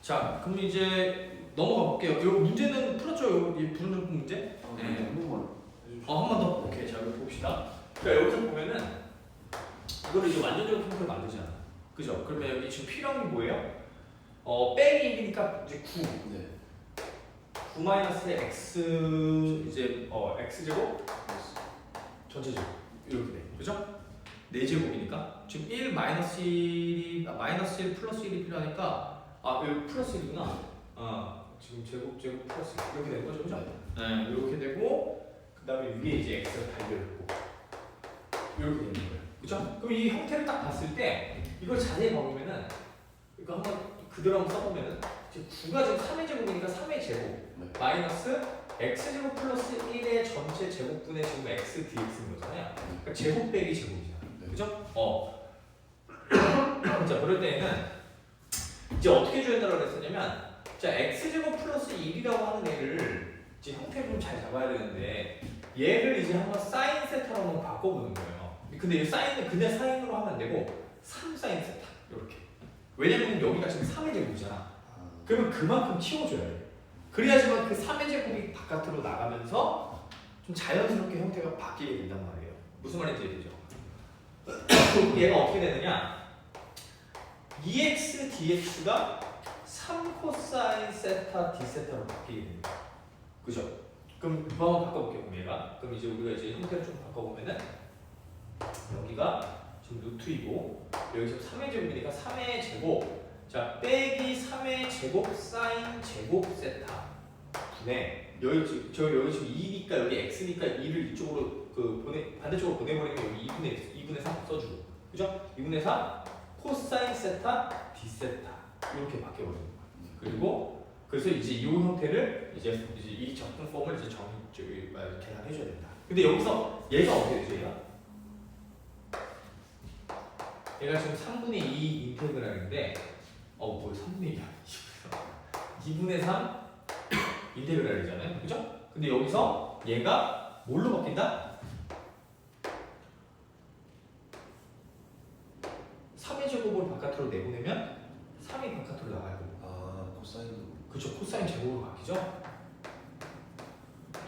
자, 그럼 이제 넘어가 볼게요. 이 문제는 풀었죠? 이 부르는 문제? 네. 한 번만. 한 번 더. 오케이, 자, 여기 봅시다. 그러니까 여기서 보면은 이거를 이제 완전적인 형태로 만들지 않아. 그죠? 그러면 여기 지금 필요한 게 뭐예요? 빼기 1이니까 이제 9. 네. 9 마이너스 x 이제 x 제곱 전체 제곱 이렇게 돼. 그죠? 4제곱이니까 지금 1 마이너스 1이 마이너스 1 플러스 1이 필요하니까 여기 플러스 1이구나. 지금 제곱 플러스 1 이렇게 되는 거죠, 그죠? 네, 이렇게 되고 그다음에 위에 이제 x가 달려 있고 이렇게 되는 거예요. 그죠? 그럼 이 형태를 딱 봤을 때 이걸 자세히 보면은 이거 한번 그대로 한번 써보면은 지금 9가 지금 3의 제곱이니까 3의 제곱 네. 마이너스 x제곱 플러스 1의 전체 제곱분의 지금 x dx인 거잖아요. 그러니까 제곱 빼기 제곱이잖아. 네. 그죠? 자, 그럴 때에는 이제 어떻게 줘야 된다고 그랬었냐면 자, x제곱 플러스 1이라고 하는 애를 이제 형태를 좀 잘 잡아야 되는데 얘를 이제 한번 사인 세타로 한번 바꿔보는 거예요. 근데 이 사인은 그냥 사인으로 하면 안 되고 3사인 세타 이렇게. 왜냐면 여기가 지금 3의 제곱이잖아. 그러면 그만큼 키워줘야 돼. 그래야지만 그 3의 제곱이 바깥으로 나가면서 좀 자연스럽게 형태가 바뀌게 된단 말이에요. 무슨 말인지 이해되죠? 그럼 얘가 어떻게 되느냐? 2x dx가 3 코사인 세타 d 세타로 바뀌게 됩니다. 그죠? 그럼 한번 바꿔볼게요. 그럼 얘가. 그럼 이제 우리가 이제 형태를 좀 바꿔보면은 여기가 지금 루트이고 여기 지금 3의 제곱이니까 3의 제곱 자 빼기 3의 제곱 사인 제곱 세타 분의 여기 지금 여기 지금 2니까 여기 x니까 2를 이쪽으로 반대쪽으로 보내버리면 여기 2분의 3 써주고 그죠? 2분의 3 코사인 세타 d 세타 이렇게 바뀌어버리는 거예요. 그리고 그래서 이제 이 형태를 이제 이 적분법을 이제 계산해줘야 된다. 근데 여기서 얘가 어떻게 되죠? 얘가 지금 3분의 2 인테그랄인데 뭐 3분의 2야 2분의 3 인테그랄이잖아요. 그죠? 근데 여기서 얘가 뭘로 바뀐다? 3의 제곱을 바깥으로 내보내면 3이 바깥으로 나가야 되고 코사인으로. 그쵸? 코사인 제곱으로 바뀌죠?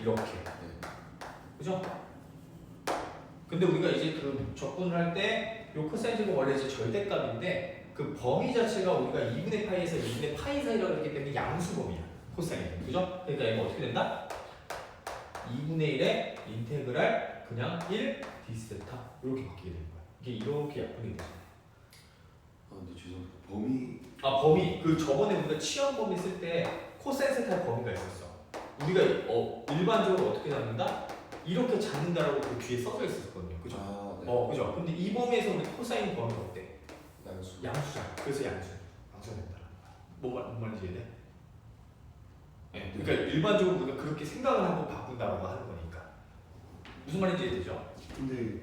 이렇게 네. 그죠? 근데 우리가 이제 그 적분을 할 때 요 코사인 제곱 원래 이제 절대값인데 그 범위 자체가 우리가 2분의 파이에서 2분의 파이 사이라고 했기 때문에 양수범위야. 코사인이. 그죠? 그러니까 얘가 어떻게 된다? 2분의 1의 인테그랄 그냥 1 d 세타 이렇게 바뀌게 되는 거야. 이게 이렇게 약분이 되잖아. 근데 죄송합니다. 범위. 범위. 그 저번에 우리가 치환 범위 쓸 때 코사인 세타의 범위가 있었어. 우리가 일반적으로 어떻게 잡는다? 이렇게 잡는다라고 그 뒤에 써져 있었거든요. 그죠? 네. 그죠? 근데 이 범위에서 우리 코사인 범위가 어때? 양수. 양수잖아. 그래서 양수가 된다는 거야. 뭔 말인지 이해돼? 네. 그러니까 일반적으로 우리가 그렇게 생각을 하고 바꾼다라고 하는 거니까. 무슨 말인지 이해되죠? 근데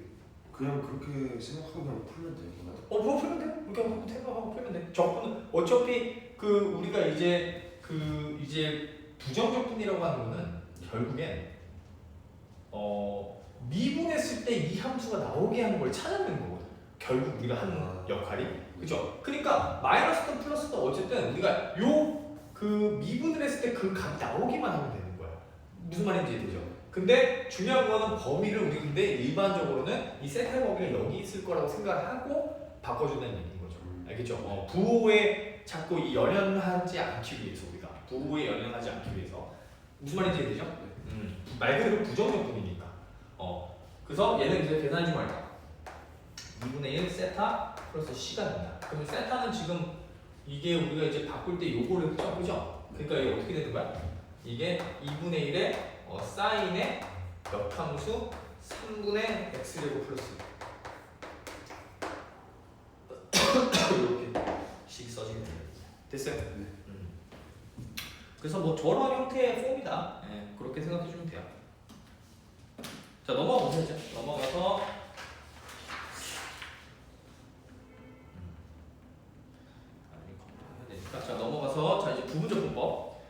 그냥 그렇게 생각하고 그냥 풀면 되구나. 풀면 돼. 그렇게 하고 생각하고 풀면 돼. 적분은 어차피 그 우리가 이제 부정적분이라고 하는 거는 결국엔 미분했을 때 이 함수가 나오게 하는 걸 찾아내는 거거든. 결국 우리가 하는 역할이. 그죠? 그러니까 마이너스든 플러스든 어쨌든 우리가 그 미분을 했을 때 그 값이 나오기만 하면 되는 거야. 무슨 말인지 되죠? 근데 중요한 거는 범위를 우리 근데 일반적으로는 이 세타의 범위가 여기 있을 거라고 생각을 하고 바꿔준다는 얘기인 거죠. 알겠죠? 부호에 자꾸 연연하지 않기 위해서 우리가 부호에 연연하지 않기 위해서 무슨 말인지 되죠? 말 그대로 부정적분이니까. 그래서 얘는 이제 계산해 주면 알까? 2분의 1 세타 플러스 c가 된다. 그러면 세타는 지금 이게 우리가 이제 바꿀 때 요거를 써보죠. 그러니까 이게 어떻게 되는 거야? 이게 2분의 1의 사인의 역함수 3분의 x제곱 플러스 이렇게 식 써지게 됩니다. 됐어요? 네. 그래서 뭐 저런 형태의 폼이다. 네, 그렇게 생각해 주면 돼요. 자, 넘어가 보세요. 넘어가서 자, 넘어가서 자 이제 부분적분법.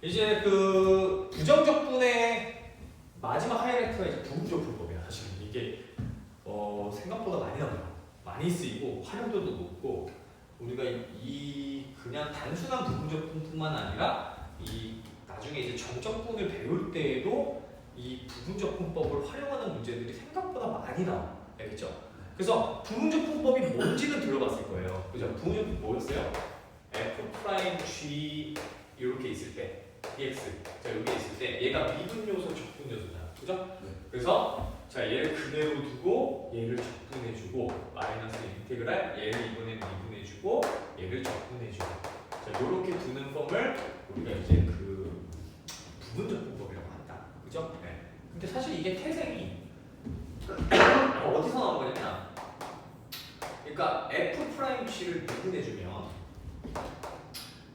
이제 그 부정적분의 마지막 하이라이트가 이제 부분적분법이야. 사실 이게 생각보다 많이 나와요. 많이 쓰이고 활용도도 높고 우리가 이 그냥 그냥 단순한 부분적분뿐만 아니라 이 나중에 이제 정적분을 배울 때에도 이 부분적분법을 활용하는 문제들이 생각보다 많이 나와요. 알겠죠? 그래서 부분적분법이 뭔지는 들어봤을 거예요. 그죠? 부분적분 뭐였어요? F'G 이렇게 있을 때 dx 자 여기 있을 때 얘가 미분 요소 적분 요소잖아. 그죠? 네. 그래서 자 얘를 그대로 두고 얘를 적분해주고 마이너스 인테그랄 얘를 이번엔 미분해주고 얘를 적분해주고 자 요렇게 두는 폼을 우리가 이제 그 부분적분법이라고 한다. 그죠? 네. 근데 사실 이게 태생이 어디서 나온 거냐면 그러니까 F'G를 미분해주면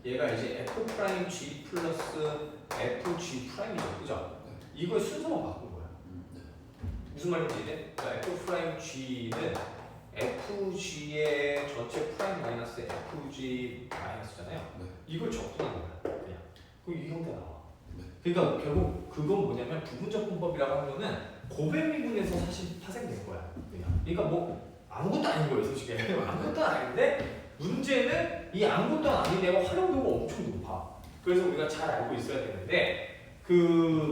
얘가 이제 F'G 플러스 FG'이죠. 그죠? 네. 이거의 순서만 바꾼 거야. 네. 무슨 말인지 이제? 그러니까 F'G는 FG의 전체 프라임 마이너스 FG 마이너스잖아요. 네. 이걸 적분한 거야. 그냥. 그럼 이 형태 나와. 네. 그러니까 결국 그건 뭐냐면 부분적분법이라고 하는 거는 고배미분에서 사실 파생된 거야. 그냥. 그러니까 뭐 아무것도 아닌 거예요, 솔직히. 아무것도 아닌데 문제는 이 아무것도 아닌 애가 활용도가 엄청 높아. 그래서 우리가 잘 알고 있어야 되는데 그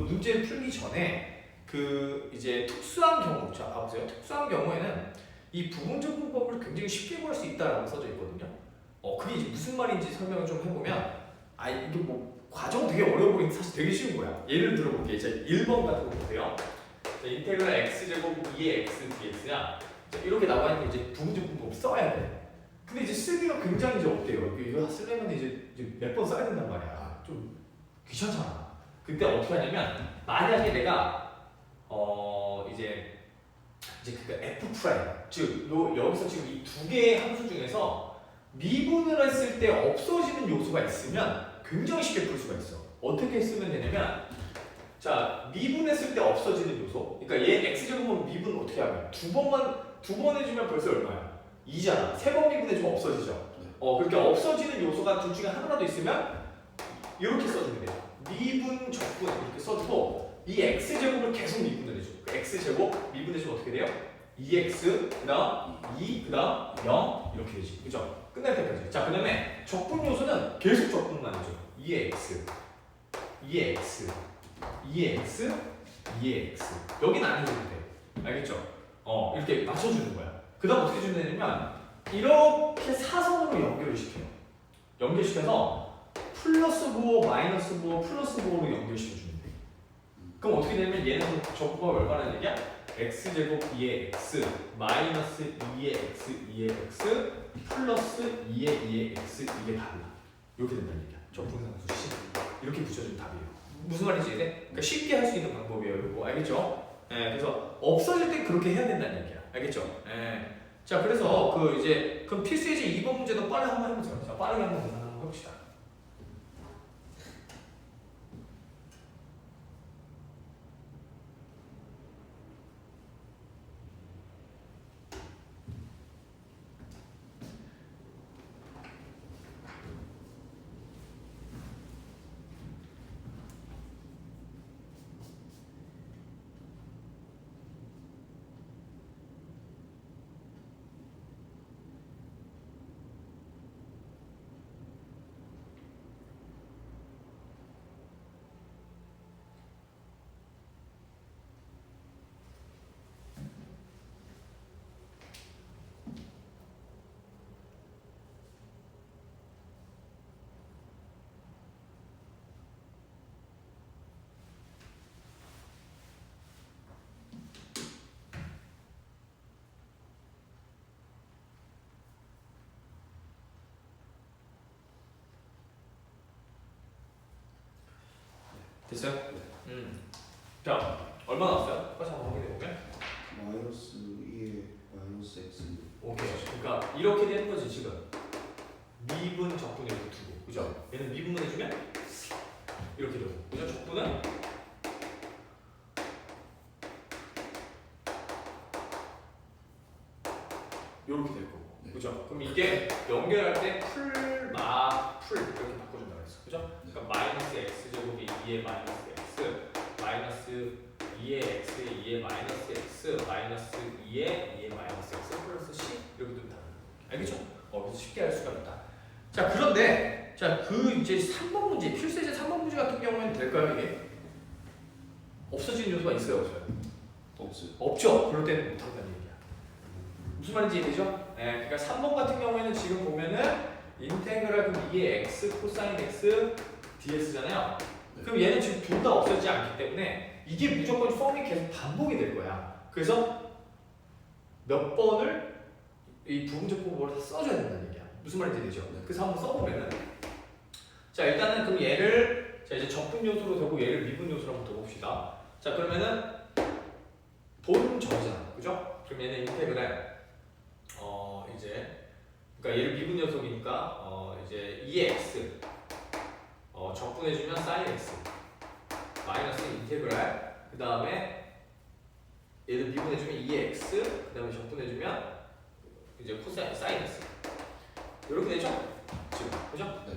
문제를 풀기 전에 그 이제 특수한 경우, 자 봐보세요. 특수한 경우에는 이 부분적분법을 굉장히 쉽게 구할 수 있다라고 써져 있거든요. 그게 이제 무슨 말인지 설명을 좀 해보면 이게 뭐 과정 되게 어려워 보이는데 사실 되게 쉬운 거야. 예를 들어볼게요. 자 1번 같은 거 보세요. 자, 인테그랄 x제곱 2의 x dx냐 이렇게 나와 있는 이제 부분적분법 써야 돼. 근데 이제 쓰기가 굉장히 이제 어때요? 이거 쓰려면 이제 몇 번 써야 된단 말이야. 좀 귀찮잖아. 그때 어떻게 하냐면 만약에 내가 이제 그 F 프라임 즉 여기서 지금 이 두 개의 함수 중에서 미분을 했을 때 없어지는 요소가 있으면 굉장히 쉽게 풀 수가 있어. 어떻게 쓰면 되냐면 자 미분했을 때 없어지는 요소. 그러니까 얘 x제곱은 미분 어떻게 하면 두 번 해주면 벌써 얼마야? 2잖아. 세 번 미분해주면 없어지죠. 그렇게 없어지는 요소가 둘 중에 하나라도 있으면 이렇게 써주면 돼요. 미분 적분 이렇게 써주고 이 x제곱을 계속 미분을 해줘. 그 x제곱 미분해주면 어떻게 돼요? 2x 그다음 2 그다음 0 이렇게 되지. 그죠? 끝날 때까지. 자 그다음에 적분 요소는 계속 적분만 해줘. 2x 2x 2x 2x 여기는 안 해줘도 돼. 알겠죠? 이렇게 맞춰주는 거야. 그 다음 어떻게 주면 되냐면 이렇게 사선으로 연결을 시켜요. 연결시켜서 플러스 부호, 마이너스 부호, 플러스 부호로 연결시켜주면 돼. 그럼 어떻게 되냐면 얘는 적분법이 얼마나 얘기야? x제곱 2의 x 마이너스 2의 x 2의 x 플러스 2의 2의 x 이게 답이야. 이렇게 된다는 얘기야. 적분상수 식 이렇게 붙여주면 답이에요. 무슨 말인지 이제? 그러니까 쉽게 할 수 있는 방법이에요. 이거 알겠죠? 그래서 없어질 때 그렇게 해야 된다는 얘기야. 알겠죠? 자, 그래서 그럼 필수 예제 2번 문제도 빠르게 한번 해보세요. 자, 빠르게 한번 해봅시다. 됐어요? 네. 자, 얼마 나왔어요? 다시 한번 확인해보면 마이너스 2에 마이너스 x. 오케이. 그러니까 이렇게 되는 거지 지금. 미분 적분 이렇게 두고, 그죠? 얘는 미분만 해주면 이렇게 되고, 그죠? 적분은 이렇게 될 거고, 그죠? 그럼 이게 연결할 때 풀 이렇게 바꿔준다고 했어, 그죠? 그러니까 마이너스 x 제곱이 2의 마이너스 x 마이너스 2의 x의 2의 마이너스 x 마이너스 2의 마이너스 x 플러스 c 이렇게 된다. 알겠죠? 그래서 쉽게 할 수가 있다. 자, 그런데 자, 그 이제 3번 문제, 필수제 3번 문제 같은 경우에는 될까요, 이게? 없어지는 요소가 있어요, 없어요? 없어요. 없죠. 그럴 때는 못한다는 얘기야. 무슨 말인지 이해되죠? 네, 그러니까 3번 같은 경우에는 지금 보면은 인테그랄 그럼 이게 x 코사인 x ds잖아요. 그럼 얘는 지금 둘 다 없어지지 않기 때문에 이게 무조건 폼이 계속 반복이 될 거야. 그래서 몇 번을 이 부분적법을 써줘야 된다는 얘기야. 무슨 말인지 되죠? 그래서 한번 써보면은 자 일단은 그럼 얘를 자 이제 적분 요소로 두고 얘를 미분 요소로 한번 둬봅시다. 자 그러면은 본 저잖아, 그죠? 그럼 얘는 인테그랄 이제 그러니까 얘를 미분 요소니까 이제 2x 적분해주면 sin x 마이너스 인테그랄 그 다음에 얘를 미분해주면 2x 그 다음에 적분해주면 이제 코사인 sin x 이렇게 되죠? 지금 그죠? 네.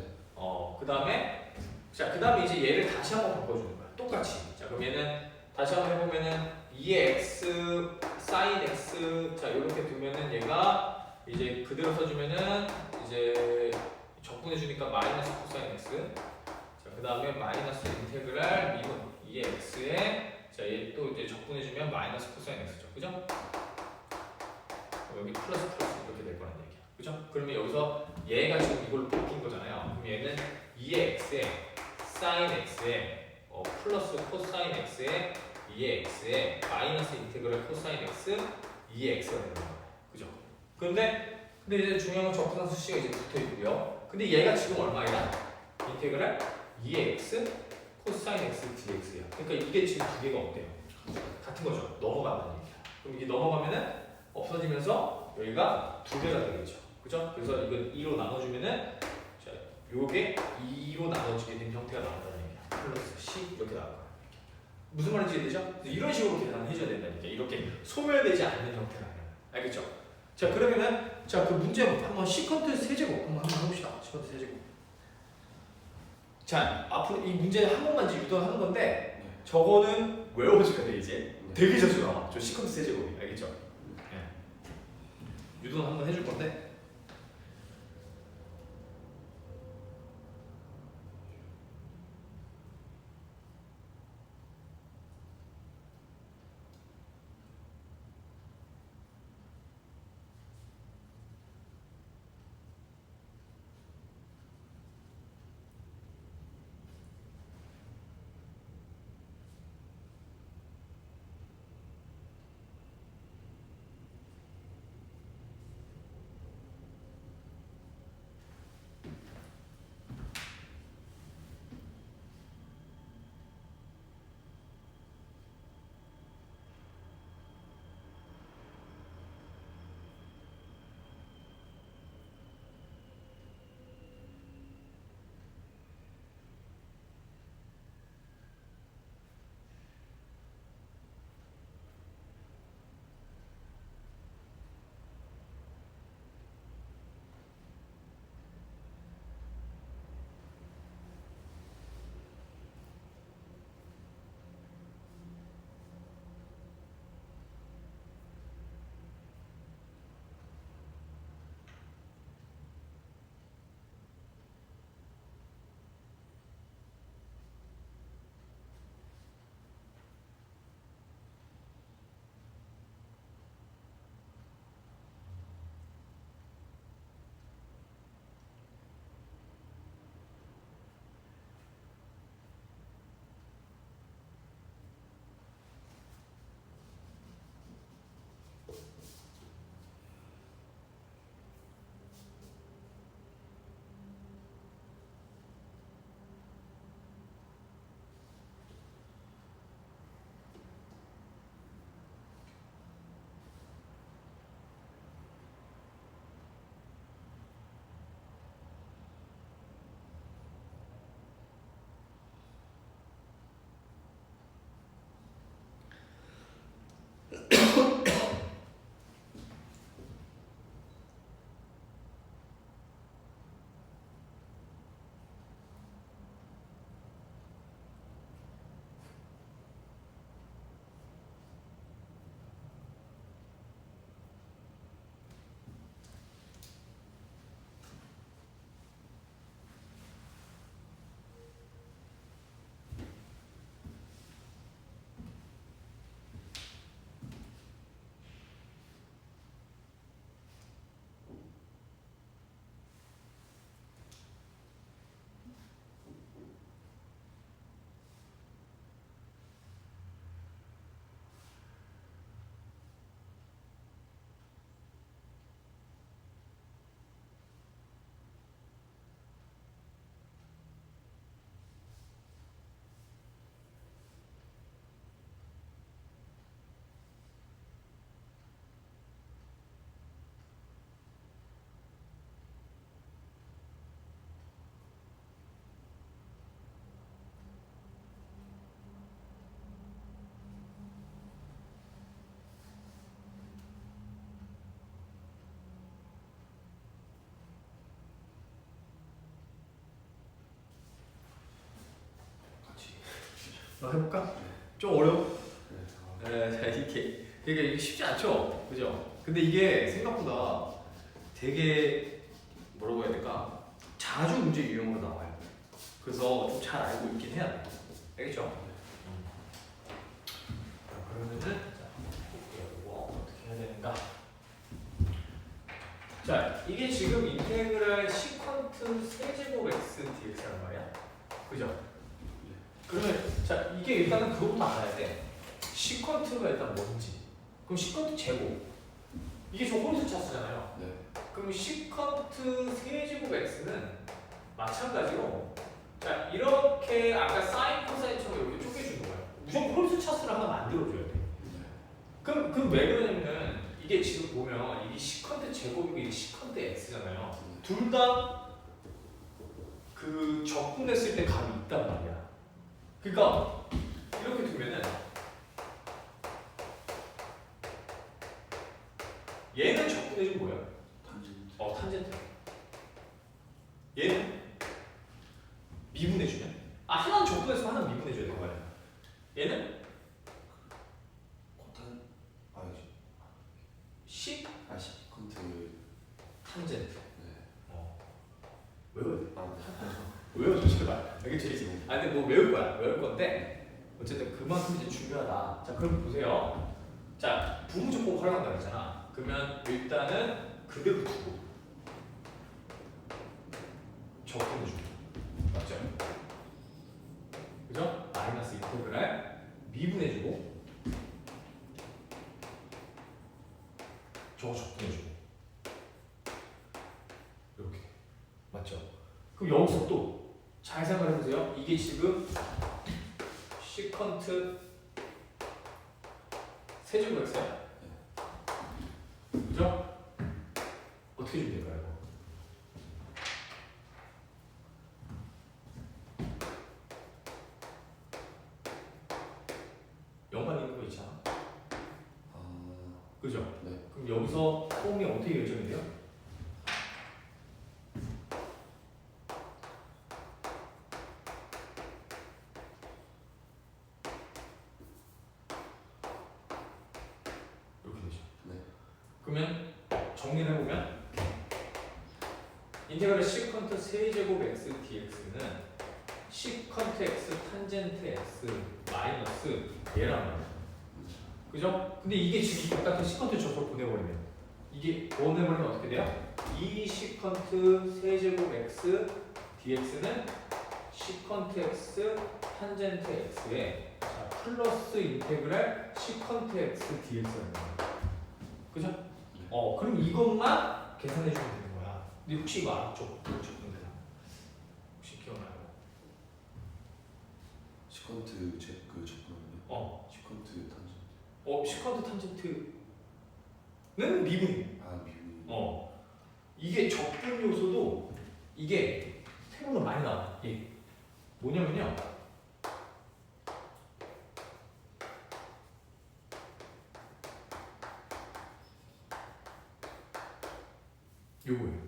그 다음에 자 그 다음에 이제 얘를 다시 한번 바꿔주는 거야. 똑같이. 자 그럼 얘는 다시 한번 해보면은 2x sin x 자 이렇게 두면은 얘가 이제 그대로 써주면은 이제 적분해주니까 마이너스 코사인 x 자 그 다음에 마이너스 인테그랄 미분 2x에 자 얘 또 이제 적분해주면 마이너스 코사인 x죠. 그죠? 여기 플러스 이렇게 될 거란 얘기야. 그죠? 그러면 여기서 얘가 지금 이걸로 바뀐 거잖아요. 그럼 얘는 2x에 sin x에 플러스 코사인 x에 2x에 마이너스 인테그랄 코사인 x 2x가 되는 거예요. 그죠? 근데 이제 중요한 건 적분함수 c가 이제 붙어 있고요. 근데 얘가 지금 얼마야? 인테그랄 2x 코사인 x dx야. 그러니까 이게 지금 두 개가 없대요. 같은 거죠. 넘어간다는 얘기야. 그럼 이게 넘어가면은 없어지면서 여기가 두 개가 되겠죠. 그죠? 그래서 이거 2로 나눠주면은 자, 요게 2로 나눠지게 된 형태가 나온다는 얘기야. 플러스 c 이렇게 나올 거야. 무슨 말인지 이해되죠? 이런 식으로 계산을 해줘야 된다는 얘기야. 이렇게 소멸되지 않는 형태가 아니라. 알겠죠? 자 그러면은 자 그 문제 한번 시컨트 세제곱 한번 해봅시다. 시컨트 세제곱. 자 앞으로 이 문제 한 번만 이제 유도하는 건데 네. 저거는 외워줘야 돼 이제. 네. 되게 자주 나와. 저 시컨트 세제곱이 알겠죠? 유도는 한번 해줄 건데. 해볼까? 좀 어려워? 네. 자 이게 쉽지 않죠, 그죠? 근데 이게 생각보다 되게 뭐라고 해야 될까? 자주 문제 유형으로 나와요. 그래서 좀 잘 알고 있긴 해야 돼. 알겠죠? 그러면은 자 볼게요. 이거 어떻게 해야 되는가? 자 이게 지금 인테그랄 시퀀트 세제곱 x dx란 말이야. 그죠? 그러면 자 이게 일단은 그것부터 알아야 돼. 시퀀트가 일단 뭔지. 그럼 시퀀트 제곱. 이게 저 홀수 차수잖아요. 네. 그럼 시컨트 세제곱 x는 마찬가지로 자 이렇게 아까 사인 코사인처럼 이렇게 쪼개주는 거예요. 무조건 홀수 차수를 하나 만들어줘야 돼. 그럼 왜 그러냐면은 이게 지금 보면 이게 시컨트 제곱이고 이게 시컨트 x잖아요. 둘 다 그 적분했을 때 값이 있단 말이야. 그러니까 이렇게 두면은 얘는 적분해주면 뭐야? 탄젠트. 탄젠트. 얘는 미분해주면 하나는 적분해서 하나는 미분해줘야 되는 거야. 얘는 코탄 아니지. 식 시컨트. 탄젠트. 네. 외워야 돼. 아, 외워줘 제발. 알겠지? 근데 뭐 외울 거야. 외울 건데 어쨌든 그만큼 이제 중요하다. 자 그럼 보세요. 자 부분적법 활용한다 그랬잖아. 그러면 일단은 그대로 두고 적분해주고 맞죠? 그죠? 마이너스 인테그랄 미분해주고 저거 적분해주고 이렇게 맞죠? 그럼 여기서 또 잘 생각해보세요. 이게 지금 시컨트 세제곱 x야? 그죠? 어떻게 주면 될까요? 영만 있는 거 있잖아. 그죠? 네. 그럼 여기서 폼이 어떻게 결정이 돼요? 이렇게 되죠. 네. 그러면 정리를 해보면 인테그랄 시컨트 세제곱 x dx는 시컨트 x 탄젠트 x 마이너스 얘란 말이야. 그죠? 근데 이게 지금 똑같은 시컨트 저걸 보내버리면 이게 보내버리면 어떻게 돼요? 이 시컨트 세제곱 x dx는 시컨트 x 탄젠트 x에 자, 플러스 인테그랄 시컨트 x dx라는 거야. 그죠? 그럼 이것만 계산해 주면 되는 거야. 근데 혹시 이거 앞쪽 적분되나? 혹시 기억나요? 시컨트 그 적분은요? 시컨트 탄젠트. 시컨트 탄젠트는 미분이에요. 미분. 이게 적분 요소도 이게 생각보다 많이 나와. 예. 뭐냐면요. 요거예요.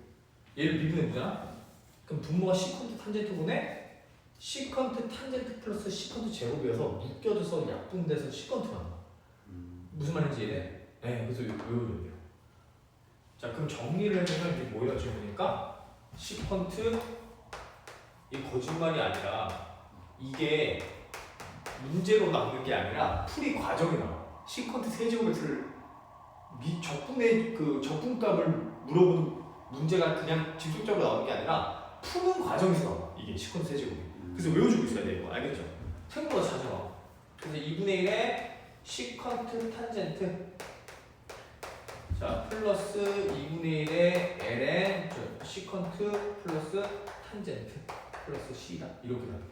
얘를 미분해보잖아. 그럼 분모가 시컨트 탄젠트분의 시컨트 탄젠트 플러스 시컨트 제곱이어서 묶여져서 약분돼서 시컨트가 나와. 무슨 말인지 이해돼? 네, 그래서 외워줘야 돼요. 자, 그럼 정리를 해보면 이게 뭐예요? 지금 보니까 시컨트 이 거짓말이 아니라 이게 문제로 나오는 게 아니라 풀이 과정이 나와. 시컨트 세제곱을 적분의 그 적분값을 물어보는 문제가 그냥 직접적으로 나오는 게 아니라 푸는 과정에서 나와. 이게 시컨트 세제곱이. 그래서 외워주고 있어야 돼 이거. 알겠죠? 생각보다 자주 나와. 그래서 2분의 1의 시컨트 탄젠트 자 플러스 2분의 1의 ln 시컨트 플러스 탄젠트 플러스 c다 이렇게 나와요.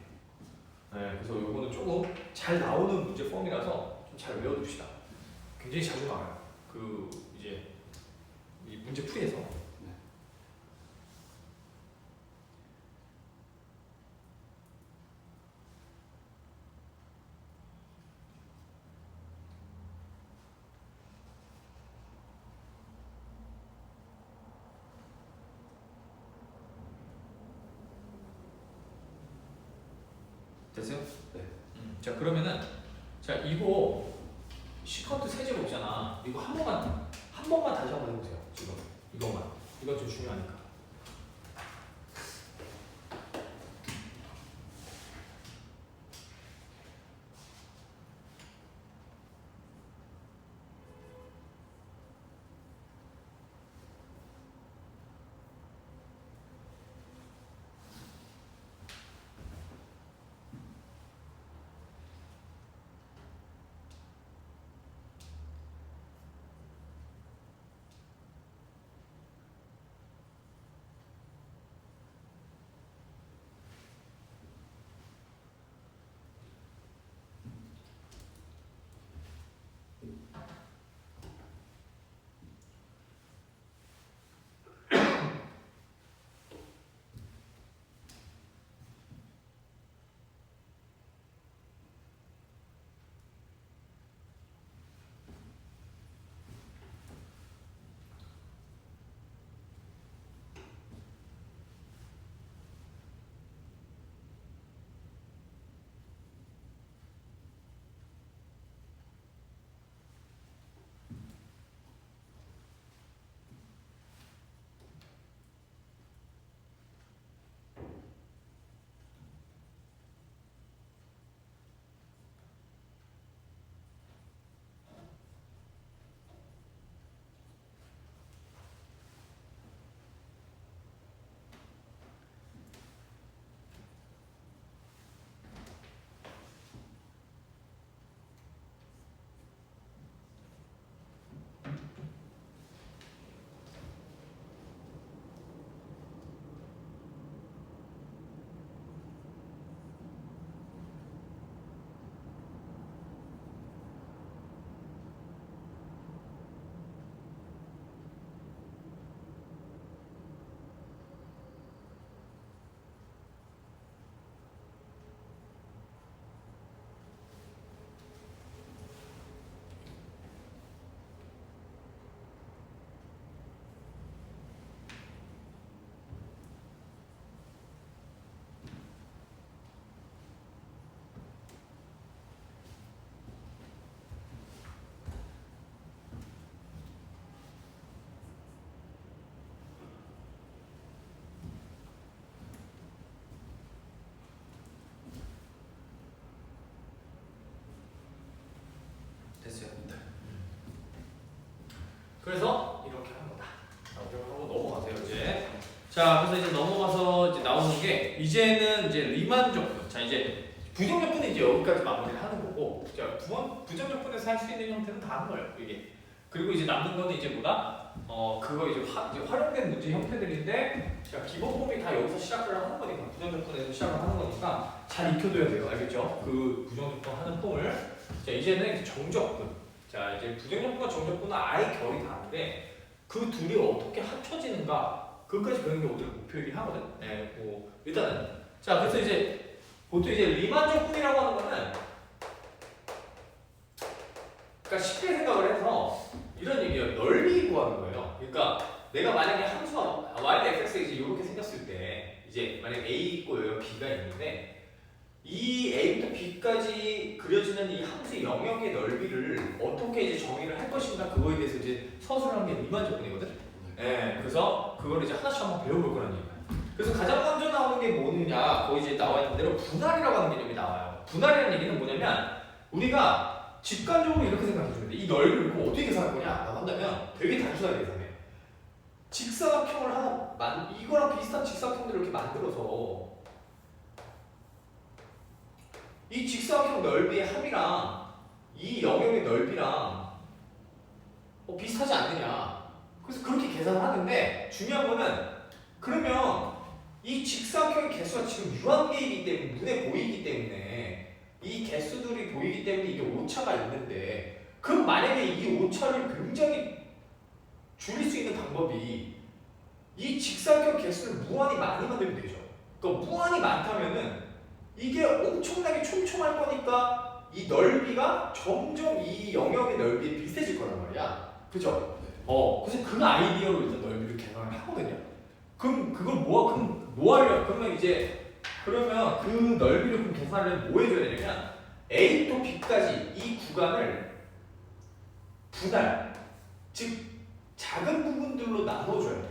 네, 그래서 요거는 조금 잘 나오는 문제 폼이라서 좀 잘 외워둡시다. 굉장히 자주 나와요. 그 이제 이 문제 풀이에서. 됐어요? 네. 자 그러면은 자 이거 시컨트 세제곱잖아. 이거 한 번만 다시 한번 해보세요. 지금 이것만. 이거 좀 중요하니까. 됐어요. 그래서 이렇게 한 거다. 이렇게 하고 넘어가세요 이제. 자 그래서 이제 넘어가서 이제 나오는 게 이제는 이제 리만 적분. 자 이제 부정 적분은 이제 여기까지 마무리를 하는 거고, 자 부정 적분에서 할 수 있는 형태는 다 하는 거예요 이게. 그리고 이제 남는 거는 이제 뭐다? 그거 이제 활용된 문제 형태들인데, 자 기본 폼이 다 여기서 시작을 하는 거니까, 부정 적분에서 시작을 하는 거니까 잘 익혀둬야 돼요. 알겠죠? 그 부정 적분 하는 폼을. 자 이제는 이제 정적분. 자 이제 부정적분과 정적분은 아예 결이 다른데 그 둘이 어떻게 합쳐지는가, 그것까지 배우는 게 오늘 목표이긴 하거든. 네, 뭐 일단은 자 그래서 이제 보통 이제 리만적분이라고 하는 거는, 그러니까 쉽게 생각을 해서 이런 얘기예요. 넓이 구하는 거예요. 그러니까 내가 만약에 함수가 y는 fx가 이제 이렇게 생겼을 때, 이제 만약 a 있고 여기 b가 있는데 이 a부터 b까지 그려지는 이 함수의 영역의 넓이를 어떻게 이제 정의를 할 것인가, 그거에 대해서 이제 서술을 하는 게 리만적분이거든. 예, 그래서 그걸 이제 하나씩 한번 배워볼 거라는 얘기야. 그래서 가장 먼저 나오는 게 뭐느냐, 거기 이제 나와 있는 대로 분할이라고 하는 개념이 나와요. 분할이라는 얘기는 뭐냐면, 우리가 직관적으로 이렇게 생각해 주면 돼. 이 넓이를 어떻게 계산할 거냐라고 한다면 되게 단순하게 계산해. 직사각형을 하나 이거랑 비슷한 직사각형들을 이렇게 만들어서 이 직사각형 넓이의 합이랑 이 영역의 넓이랑 비슷하지 않느냐. 그래서 그렇게 계산을 하는데, 중요한 거는 그러면 이 직사각형의 개수가 지금 유한계이기 때문에, 눈에 보이기 때문에 이 개수들이 보이기 때문에 이게 오차가 있는데, 그럼 만약에 이 오차를 굉장히 줄일 수 있는 방법이 이 직사각형 개수를 무한히 많이 만들면 되죠. 그러니까 무한히 많다면은 이게 엄청나게 촘촘할 거니까 이 넓이가 점점 이 영역의 넓이에 비슷해질 거란 말이야. 그죠? 그래서 그 아이디어로 일단 넓이를 계산을 하거든요. 그럼 그걸 그럼 뭐 하려? 그러면 이제 그러면 그 넓이를 그럼 계산을 뭐 해줘야 되냐면 A부터 B까지 이 구간을 분할, 즉 작은 부분들로 나눠줘야 돼.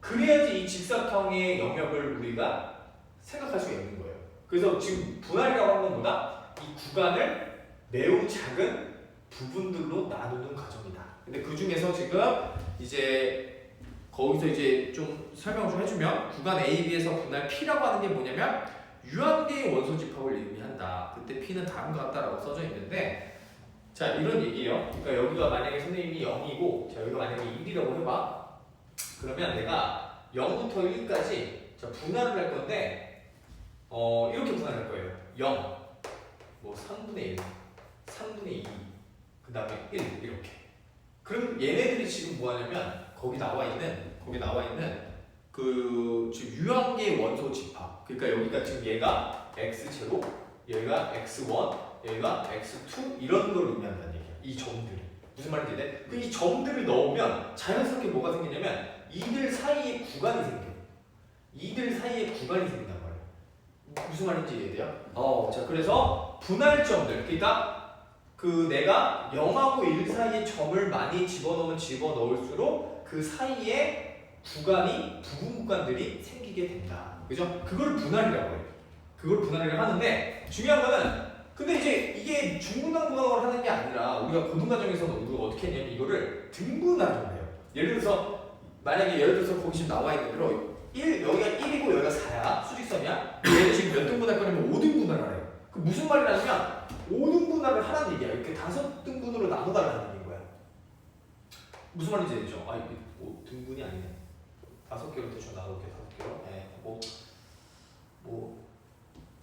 그래야지 이 직사각형의 영역을 우리가 생각할 수 있는 거예요. 그래서 지금 분할이라고 하는 것보다 이 구간을 매우 작은 부분들로 나누는 과정이다. 근데 그 중에서 지금 이제 거기서 이제 좀 설명을 좀 해주면 구간 A, B에서 분할 P라고 하는 게 뭐냐면 유한계의 원소 집합을 의미한다. 그때 P는 다른 것 같다라고 써져 있는데 자 이런 얘기예요. 그러니까 여기가 만약에 선생님이 0이고 자 여기가 만약에 1이라고 해봐. 그러면 내가 0부터 1까지 자 분할을 할 건데 이렇게 분할할 거예요. 0, 뭐 3분의 1, 3분의 2, 그 다음에 1 이렇게. 그럼 얘네들이 지금 뭐 하냐면 거기 나와 있는 그 지금 유한계 원소 집합. 그러니까 여기가 지금 얘가 x0, 여기가 x1, 여기가 x2 이런 걸 의미한다는 얘기야. 이 점들이 무슨 말인지 돼? 그 이 점들을 넣으면 자연스럽게 뭐가 생기냐면 이들 사이에 구간이 생겨. 이들 사이에 구간이 생긴단 말이야. 무슨 말인지 이해돼요? 자 그래서 분할점들, 그러니까 그 내가 0하고 1 사이에 점을 많이 집어넣을수록 그 사이에 구간이 부분 구간들이 생기게 된다. 그죠? 그걸 분할이라고 해요. 그걸 분할이라고 하는데 중요한 거는 근데 이제 이게 중분할분할을 하는 게 아니라 우리가 고등과정에서는 우리가 어떻게 했냐면 이거를 등분할을 해요. 예를 들어서 거기 지금 나와 있는 대로 1 여기가 1이고 여기가 4야. 수직선이야. 얘를 지금 몇 등분할 거냐면 5등분할을 하래요. 그 무슨 말이냐면 5등분할을 하라는 얘기야. 이렇게 5등분으로 나눠달라는 얘기인 거야. 무슨 말인지 알죠? 아 이게 5등분이 아니네. 5개로 대충 나눠볼게. 5개로. 네,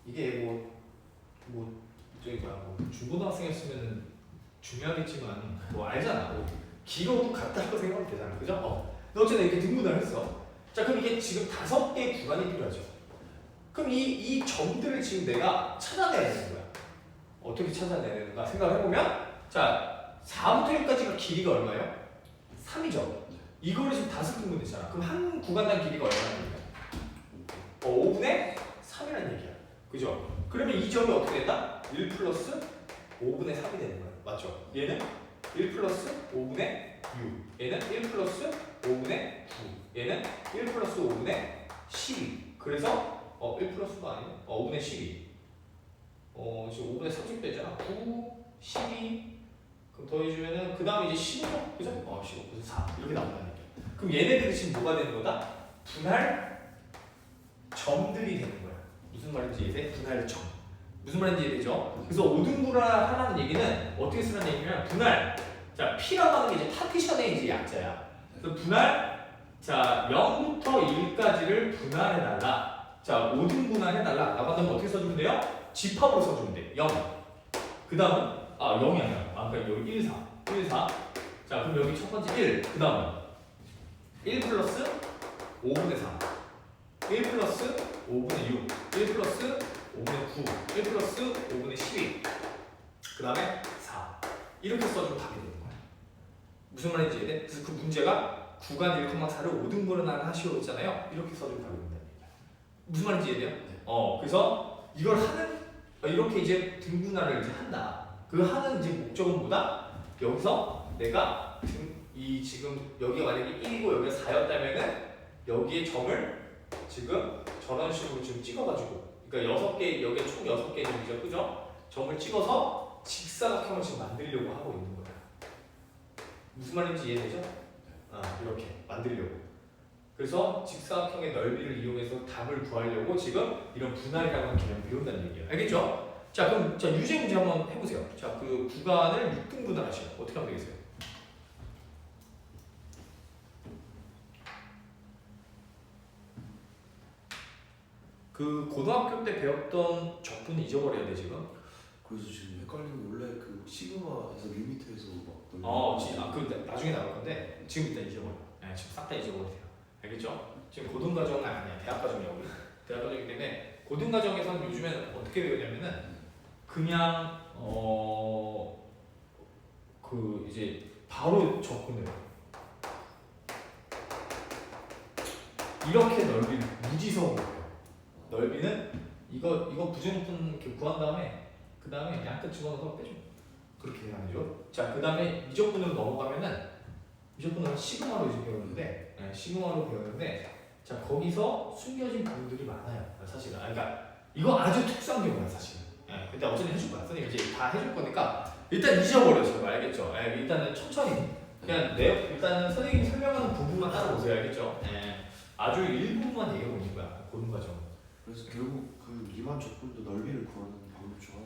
이게 저기 중고등학생이었으면 중요하겠지만 알잖아. 길어도 같다고 생각하면 되잖아. 그죠? 근데 어쨌든 이렇게 등분을 했어. 자 그럼 이게 지금 5개의 구간이 필요하죠. 그럼 이 점들을 지금 내가 찾아내야 되는 거야. 어떻게 찾아내야 되는가 생각을 해보면 자 4부터 1까지가 길이가 얼마예요? 3이죠. 이거를 지금 5등분 했잖아. 그럼 한 구간당 길이가 얼마나 됩니까? 5분의 3이라는 얘기야. 그죠? 그러면 이 점이 어떻게 된다? 1 플러스 5분의 3이 되는 거야. 맞죠? 얘는 1 플러스 5분의 6. 얘는 1 플러스 5분의 9. 얘는 1 플러스 5분의 12. 그래서 1 플러스가 아니네. 5분의 12. 지금 5분의 30 되잖아. 9, 12. 그럼 더해주면은 그 다음에 이제 15. 그죠? 15. 그래서 4. 이렇게 나온다는 얘기야. 그럼 얘네들이 지금 뭐가 되는 거다? 분할 점들이 되는 거야. 무슨 말인지 이해돼? 분할점. 무슨 말인지 이해되죠? 그래서 5등분을 하라는 얘기는 어떻게 쓰라는 얘기냐면 분할. 자 P라고 하는 게 이제 파티션의 이제 약자야. 그래서 분할. 자 0부터 1까지를 분할해달라. 자 5등분할 해달라. 라고 하면 어떻게 써주면 돼요? 집합으로 써주면 돼. 0. 그 다음은 0이 아니라 그러니까 여기 1, 4. 1, 4. 자 그럼 여기 첫 번째 1. 그 다음은 1 플러스 5분의 3. 1 플러스 5분의 6, 1 플러스 5분의 9, 1 플러스 5분의 12. 그 다음에 4. 이렇게 써주면 답이 되는 거야. 무슨 말인지 이해돼? 그래서 그 문제가 구간 1,4를 5등분을 하시오 있잖아요. 이렇게 써주면 답이 된다는 얘기야. 무슨 말인지 이해돼요? 그래서 이걸 이렇게 이제 등분할을 이제 한다. 그 하는 이제 목적은 뭐다? 여기서 내가 지금 여기가 만약에 1이고 여기가 4였다면은 여기에 점을 지금 저런 식으로 지금 찍어가지고 그러니까 6개 여기에 총 6개 점이죠, 그죠? 점을 찍어서 직사각형을 지금 만들려고 하고 있는 거야. 무슨 말인지 이해되죠? 이렇게 만들려고. 그래서 직사각형의 넓이를 이용해서 답을 구하려고 지금 이런 분할이라고 하는 개념을 배운다는 얘기예요. 알겠죠? 자 그럼 유제 문제 한번 해보세요. 자 그 구간을 6등분을 하시오. 어떻게 하면 되겠어요? 그 고등학교 때 배웠던 적분을 잊어버려야 돼 지금. 그래서 지금 헷갈리는 게 원래 그 시그마에서 리미트에서 막 그 나중에 나올 건데 지금 일단 잊어버려. 지금 싹 다 잊어버리세요. 알겠죠? 지금 고등과정은 아니야. 대학과정이라고. 대학과정이기 때문에 고등과정에서는 요즘에는 어떻게 배우냐면은 그냥 그 이제 바로 접근을 해요. 이렇게 넓이를 무지성으로 해요. 넓이는 이거 부정분 이렇게 구한 다음에 그 다음에 양끝 집어넣어서 빼줘. 그렇게 계산해줘. 자, 그 다음에 미적분으로 넘어가면은 미적분은 시그마로 이제 배웠는데, 시그마로 배웠는데, 자 거기서 숨겨진 부분들이 많아요. 사실은. 그러니까 이거 아주 특수한 경우야 사실은. 근데 어쨌든 해줄 거야. 선생님 이제 다 해줄 거니까 일단 잊어버려 제발 알겠죠? 일단은 천천히 그냥 일단은 선생님이 설명하는 부분만 따라오세요 알겠죠? 아주 일부분만 얘기해 보는 거야 고등 과정. 그래서 결국 그 리만 적분도 넓이를 구하는 방법 중 하나.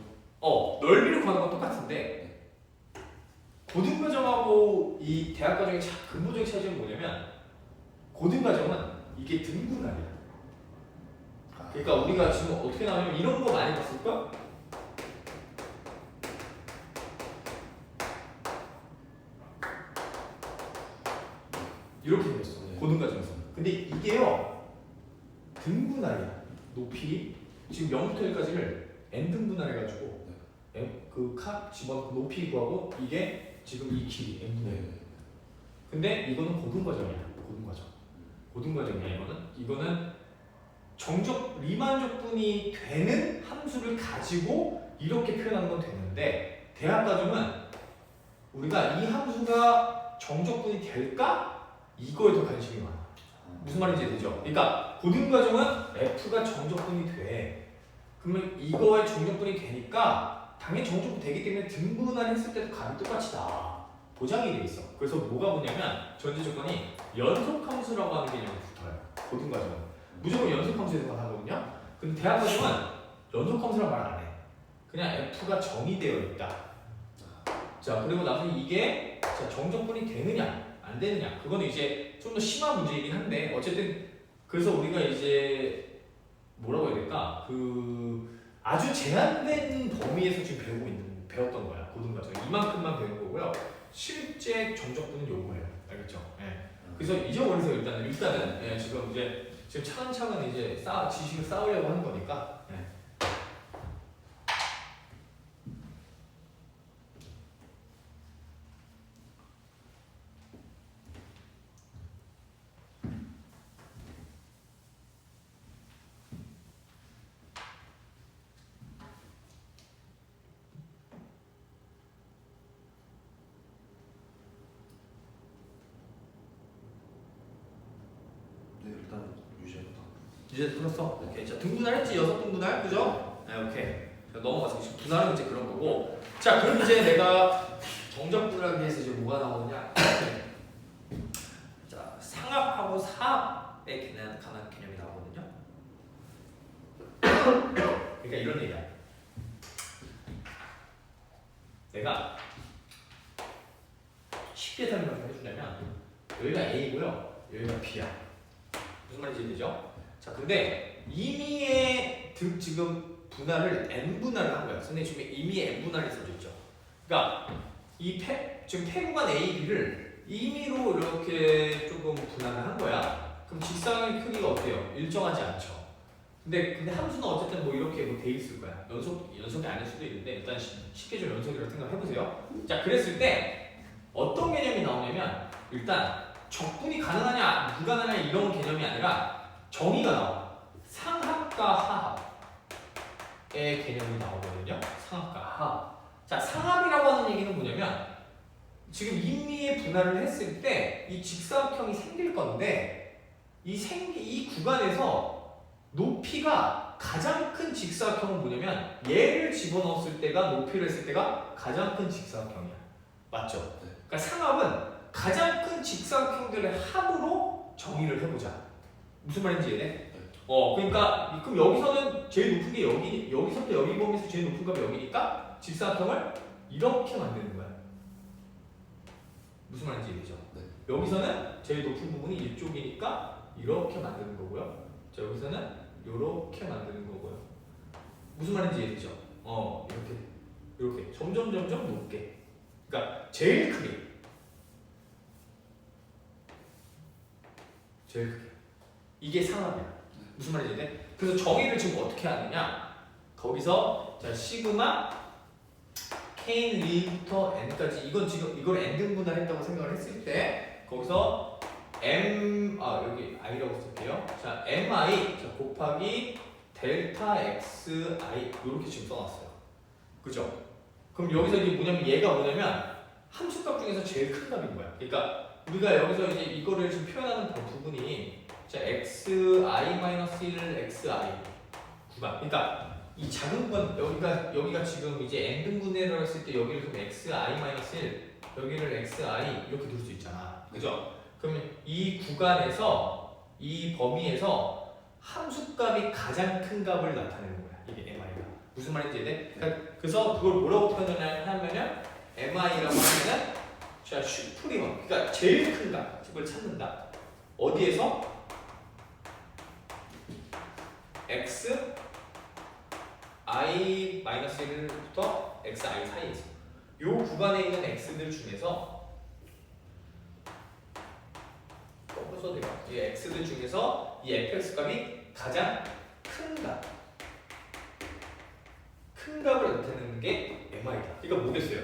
넓이를 구하는 건 똑같은데 고등 과정하고 이 대학 과정의 근본적인 차이점은 뭐냐면 고등 과정은 이게 등분할이야. 그러니까 우리가 지금 어떻게 나오냐면 이런 거 많이 봤을까? 이렇게 생겼어. 고등 과정에서. 근데 이게요 등분할이야. 높이 지금 0부터 1까지를 n 등분할해가지고 그값 집어넣고 높이 구하고 이게 지금 이 길이 n 분의 1. 근데 이거는 고등 과정이야. 고등 과정. 고등 과정이야. 이거는 리만적분이 되는 함수를 가지고 이렇게 표현하는 건 되는데 대학 과정은 우리가 이 함수가 정적분이 될까? 이거에 더 관심이 많아. 무슨 말인지 되죠? 그러니까 고등 과정은 f가 정적분이 돼. 그러면 이거에 정적분이 되니까 당연히 정적분 되기 때문에 등분할 했을 때도 값이 똑같이 나와. 보장이 돼 있어. 그래서 뭐가 뭐냐면 전제 조건이 연속함수라고 하는 개념이 붙어요. 고등 과정은 무조건 연속함수에서만 하거든요. 근데 대학 과정은 연속함수란 말 안 해. 그냥 f가 정의되어 있다. 자 그리고 나서 이게 자, 정적분이 되느냐 안 되느냐 그거는 이제 좀 더 심한 문제이긴 한데 어쨌든 그래서 우리가 이제 뭐라고 해야 될까 그 아주 제한된 범위에서 지금 배웠던 거야 고등 과정 이만큼만 배운 거고요. 실제 정적분은 요거예요. 알겠죠? 그래서 잊어버리세요 일단은 지금 차근차근 이제 지식을 쌓으려고 하는 거니까. 네 일단 유지해봐. 이제 풀었어? 오케이. 자, 등분할 했지? 6등분할? 그죠? 오케이. 자, 넘어가서 지금 분할은 이제 그런 거고. 자, 그럼 이제 내가 정적분할하기 위해서 이제 뭐가 나오냐? 자, 상합하고 사합에 관한 개념이 나오거든요. 그러니까 이런 얘기야. 내가 쉽게 설명을 해주려면 여기가 A고요. 여기가 B야. 무슨 말인지 이해되죠? 자, 근데 임의의 지금 분할을 n분할을 한 거야. 선생님 지금 임의의 n분할이 써져 있죠. 그러니까 지금 패구간 A, B를 임의로 이렇게 조금 분할을 한 거야. 그럼 직사각의 크기가 어때요? 일정하지 않죠. 근데 함수는 어쨌든 뭐 이렇게 뭐 돼 있을 거야. 연속이 아닐 수도 있는데 일단 쉽게 좀 연속이라고 생각해 보세요. 자, 그랬을 때 어떤 개념이 나오냐면 일단 적분이 가능하냐 불가능하냐 이런 개념이 아니라 정의가 나와. 상합과 하합의 개념이 나오거든요. 상합과 하합. 자, 상합이라고 하는 얘기는 뭐냐면 지금 임의의 분할을 했을 때 이 직사각형이 생길 건데 이 구간에서 높이가 가장 큰 직사각형은 뭐냐면 얘를 집어넣었을 때가 높이를 했을 때가 가장 큰 직사각형이야. 맞죠? 그러니까 상합은 가장 큰 직사각형들의 합으로 정의를 해보자. 무슨 말인지 이해돼? 그러니까 그럼 여기서는 제일 높은 게 여기서부터 여기 범위에서 제일 높은 값이 여기니까 직사각형을 이렇게 만드는 거야. 무슨 말인지 이해되죠? 네. 여기서는 제일 높은 부분이 이쪽이니까 이렇게 만드는 거고요. 자, 여기서는 이렇게 만드는 거고요. 무슨 말인지 이해되죠? 이렇게 점점 높게. 그러니까 제일 크게. 이게 상합이야. 무슨 말인지 이해돼? 그래서 정의를 지금 어떻게 하느냐? 거기서 자 시그마 k는 1부터 n까지 이걸 n 등분할했다고 생각을 했을 때 거기서 여기 i라고 쓸게요. 자 mi 곱하기 델타 xi 이렇게 지금 써놨어요. 그죠? 그럼 여기서 이게 뭐냐면 얘가 뭐냐면 함수값 중에서 제일 큰 값인 거야. 그러니까 우리가 여기서 이제 이거를 지금 표현하는 부분이 자 xi-1을 xi 구간. 그러니까 이 작은 구간 여기가 지금 이제 n등분해를 했을 때 여기를 그럼 xi-1 여기를 xi 이렇게 둘 수 있잖아. 그죠? 그러면 이 구간에서 이 범위에서 함수값이 가장 큰 값을 나타내는 거야. 이게 mi가. 무슨 말인지 이해? 그래서 그걸 뭐라고 표현하냐면 mi라고 하면은 자 슈프리먼. 그러니까 제일 큰 값을 찾는다. 어디에서? x i-1부터 xi 사이에서 이 구간에 있는 x들 중에서 써도 돼요. 이 x들 중에서 이 fx 값이 가장 큰 값, 큰 값을 나타내는 게 mi다. 그러니까 뭐겠어요?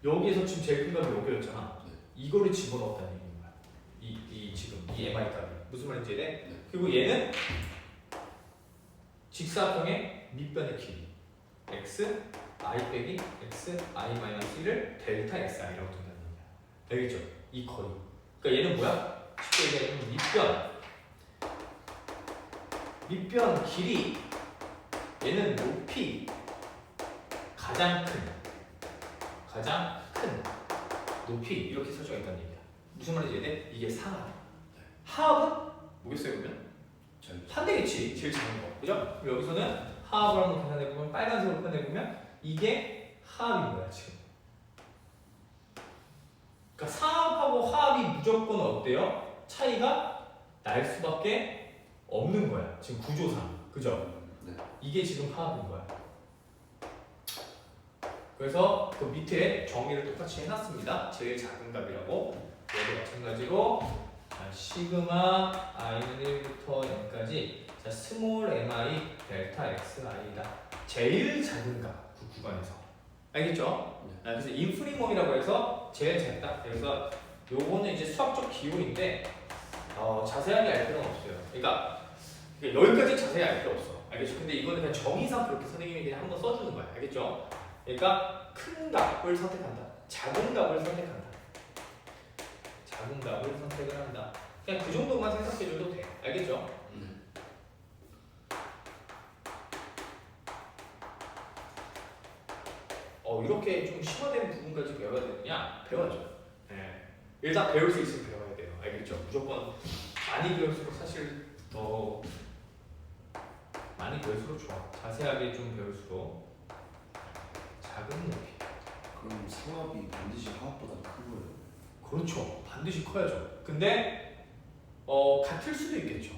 여기에서 지금 제일 큰 값이 여기였잖아. 이거를 집어넣었다는 얘기인 거야. 지금 이 mi 값이 무슨 말인지 이해? 그리고 얘는 직사각형의 밑변의 길이 x i 빼기 x i-1을 델타 xi라고 둔다는 얘기야. 알겠죠? 이 거리. 그러니까 얘는 뭐야? 쉽게 얘기하면 밑변 길이 얘는 높이 가장 큰 높이 이렇게 설정해 있다는 얘기야. 무슨 말인지 이해? 이게 상하다. 하합은 뭐겠어요 그러면? 반대겠지. 제일 작은 거. 그죠? 그럼 여기서는 하합을 한번 계산해보면 빨간색으로 표현해보면 이게 하합인 거야 지금. 그러니까 상합하고 하합이 무조건 어때요? 차이가 날 수밖에 없는 거야. 지금 구조상. 그죠? 네. 이게 지금 하합인 거야. 그래서 그 밑에 정리를 똑같이 해놨습니다. 제일 작은 값이라고. 얘도 마찬가지로 자, 시그마 i는 1부터 n까지 자, 스몰 mi 델타 xi다. 제일 작은 값, 그 구간에서. 알겠죠? 네. 그래서 인프리멈이라고 해서 제일 작다. 그래서 요거는 이제 수학적 기호인데 자세하게 알 필요는 없어요. 그러니까 여기까지 자세히 알 필요 없어. 알겠죠? 근데 이거는 그냥 정의상 그렇게 선생님이 그냥 한번 써주는 거야. 알겠죠? 그러니까 큰 값을 선택한다. 작은 값을 선택한다. 작은 값을 선택을 한다. 그냥 그 정도만 생각해줘도 돼. 알겠죠? 이렇게 좀 심화된 부분까지 배워야 되느냐? 배워야죠. 네. 일단 배울 수 있으면 배워야 돼요. 알겠죠? 무조건 많이 배울수록 사실 더 많이 배울수록 좋아. 자세하게 좀 배울수록 작은 높이. 그럼 상합이 반드시 하합보다 큰 거예요? 그렇죠. 반드시 커야죠. 근데 같을 수도 있겠죠.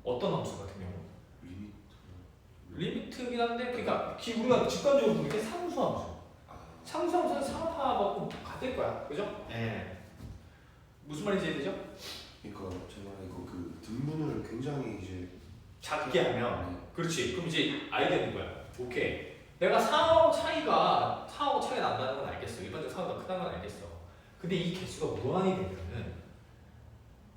어떤 함수 같은 경우? 리미트긴 한데, 그러니까 우리가 직관적으로 볼 때 상수함수. 상수함수는 상하하고 같을 거야, 그죠? 네. 무슨 말인지 이해되죠? 그러니까 제가 이거 그 등분을 굉장히 이제 작게 하면, 네. 그렇지. 그럼 이제 알게 된 거야. 오케이. 내가 상하하고 차이가 난다는 건 알겠어. 일반적 상하가 크다는 건 알겠어. 근데 이 개수가 무한이 되면은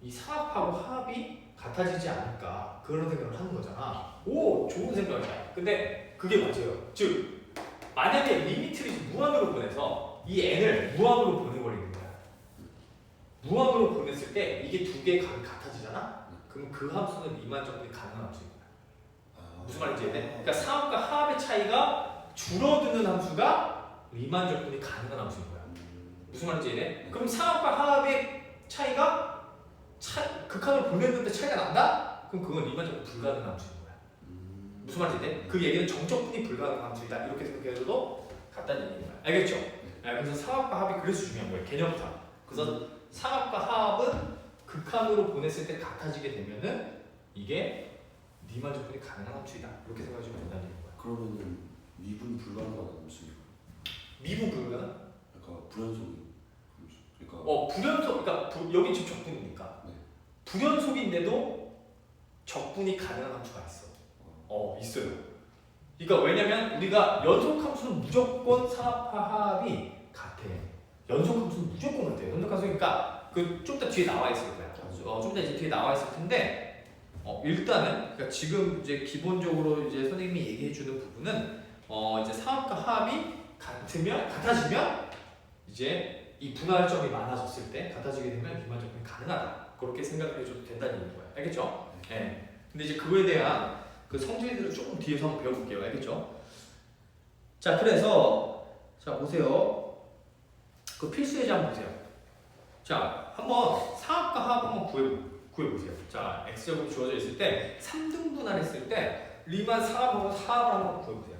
이 상합하고 하합이 같아지지 않을까 그런 생각을 하는 거잖아. 오, 좋은 생각이야. 근데 그게 맞아요. 즉 만약에 리미트를 무한으로 보내서 이 n을 무한으로 보내버리는 거야. 무한으로 보냈을 때 이게 두 개의 값이 같아지잖아. 그럼 그 함수는 리만 적분이 가능한 함수인 거야. 무슨 말인지 이해돼? 그러니까 상합과 하합의 차이가 줄어드는 함수가 리만 적분이 가능한 함수인 거야. 무슨 말인지 이해돼? 그럼 상합과 하합의 차이가 극한으로 보냈는데 차이가 난다? 그럼 그건 리만 적분 불가능한 함수인 거야. 무슨 말인지 이해돼? 그 얘기는 정적분이 불가능한 함수이다. 이렇게 생각해도 같다는 얘기인 거야. 알겠죠? 그래서 상합과 합이 그래서 중요한 거예요. 개념상. 그래서 상합과 하합은 극한으로 보냈을 때 같아지게 되면은 이게 리만 적분이 가능한 함수이다. 이렇게 생각하시면 된다는 얘기인 거야. 그러면은 미분 불가능한 함수니까. 미분 불가능? 그러니까 불연속이. 그러니까 불연속. 그러니까 여기 지금 적분이니까. 네. 불연속인데도 적분이 가능한 함수가 있어. 있어요. 그러니까 왜냐면 우리가 연속 함수는 무조건 상합과 하합이 같아. 연속 함수는 무조건 같아요. 연속 함수 그러니까 그 좀 더 뒤에 나와 있을 거야. 좀 더 이제 뒤에 나와 있을 텐데 일단은 그러니까 지금 이제 기본적으로 이제 선생님이 얘기해 주는 부분은 이제 상합과 하합이 같아지면 이제 이 분할점이 많아졌을 때 같아지게 되면 비만점이 가능하다. 그렇게 생각을 해줘도 된다는 얘기인 거예요. 알겠죠? 네. 근데 이제 그거에 대한 그 성질들을 조금 뒤에서 한번 배워볼게요. 알겠죠? 자, 그래서 자 보세요. 그 필수 예제 한번 보세요. 자, 한번 상합과 하합 한번 구해보세요. 자, x제곱 주어져 있을 때 3등분할 했을 때 리만 상합하고 하합을 한번 구해보세요.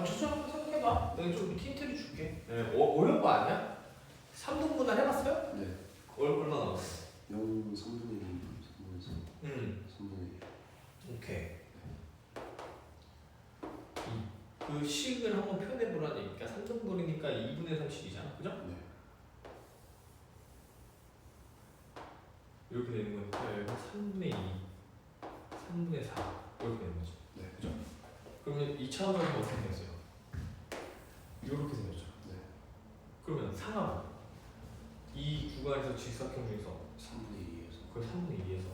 천천히 한번 생각해봐. 내가 좀 힌트를 줄게. 어려운 거 아니야? 3등분할 해봤어요? 네. 얼마 나왔어? 0 3분의 1 3분의 3 3분의 1 오케이. 그 식을 한번 표현해 보라니까 3등분이니까 2분의 3식이잖아, 그죠? 네. 이렇게 되는 거니까 여기 3분의 2, 3분의 4 이렇게 되는 거지. 네. 그죠? 그러면 2차원은 어떻게 됐어요? 이렇게 생겼죠. 네. 그러면 상하은 이 구간에서 직사각형 중에서 3분의 2에서 그걸 3분의 2에서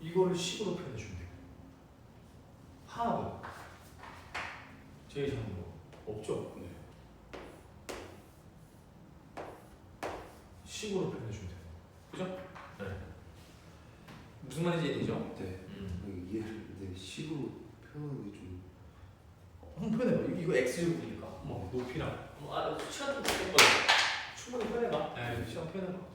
이거를 식으로 표현해 주면 돼요. 하합은 제일 작은 거 없죠? 네. 식으로 표현해 주면 돼요. 그죠? 네. 무슨 말인지 이해되죠? 네. 이해를 네, 식으로 표현하는 게 좀 한번 표현해봐. 이거 x제곱이니까 뭐 높이랑 시간 좀 걸릴 거야. 충분히 표현해봐. 네, 시간 표현해봐.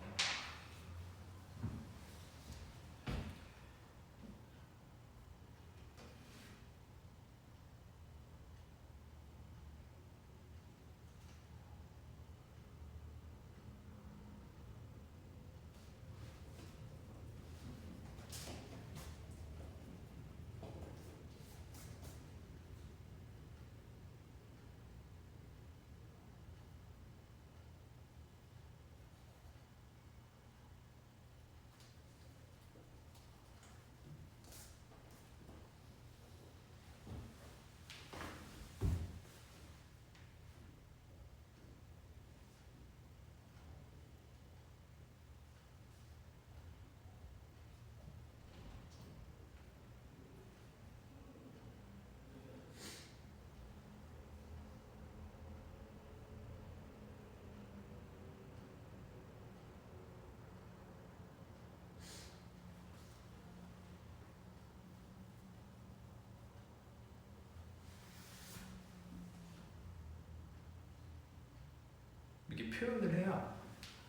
표현을 해야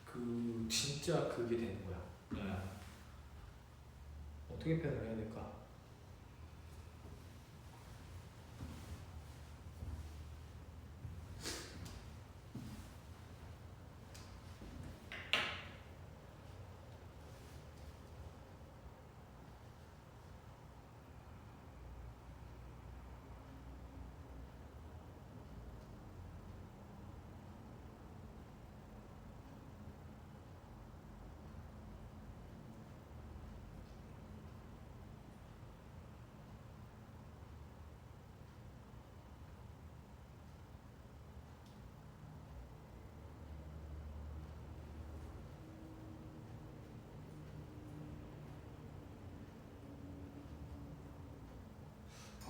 그 진짜 그게 되는 거야. 네. 어떻게 표현을 해야 될까?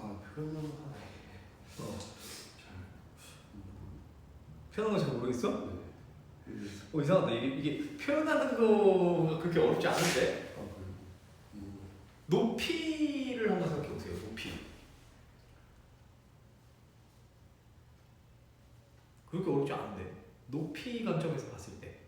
아 표현은 하네. 표현하는 거 잘 모르겠어? 네. 이상하다. 이게 표현하는 거가 그렇게 어렵지 않은데? 아 그래. 높이를 한번 생각해 보세요. 높이. 그렇게 어렵지 않은데. 높이 관점에서 봤을 때.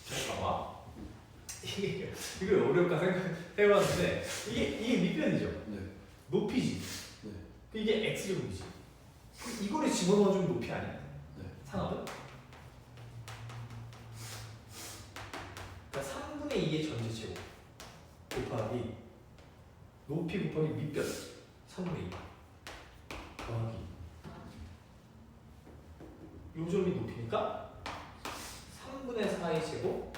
잠깐만. 이게 어려울까 생각해봤는데 이게 밑변이죠. 네. 높이지. 네. 이게 x제곱이지. 이거를 집어넣어주면 높이 아니야? 네. 상압은? 그러니까 3분의 2의 전체제곱 곱하기 높이 곱하기 밑변 3분의 2 더하기 요 점이 높이니까 3분의 4의 제곱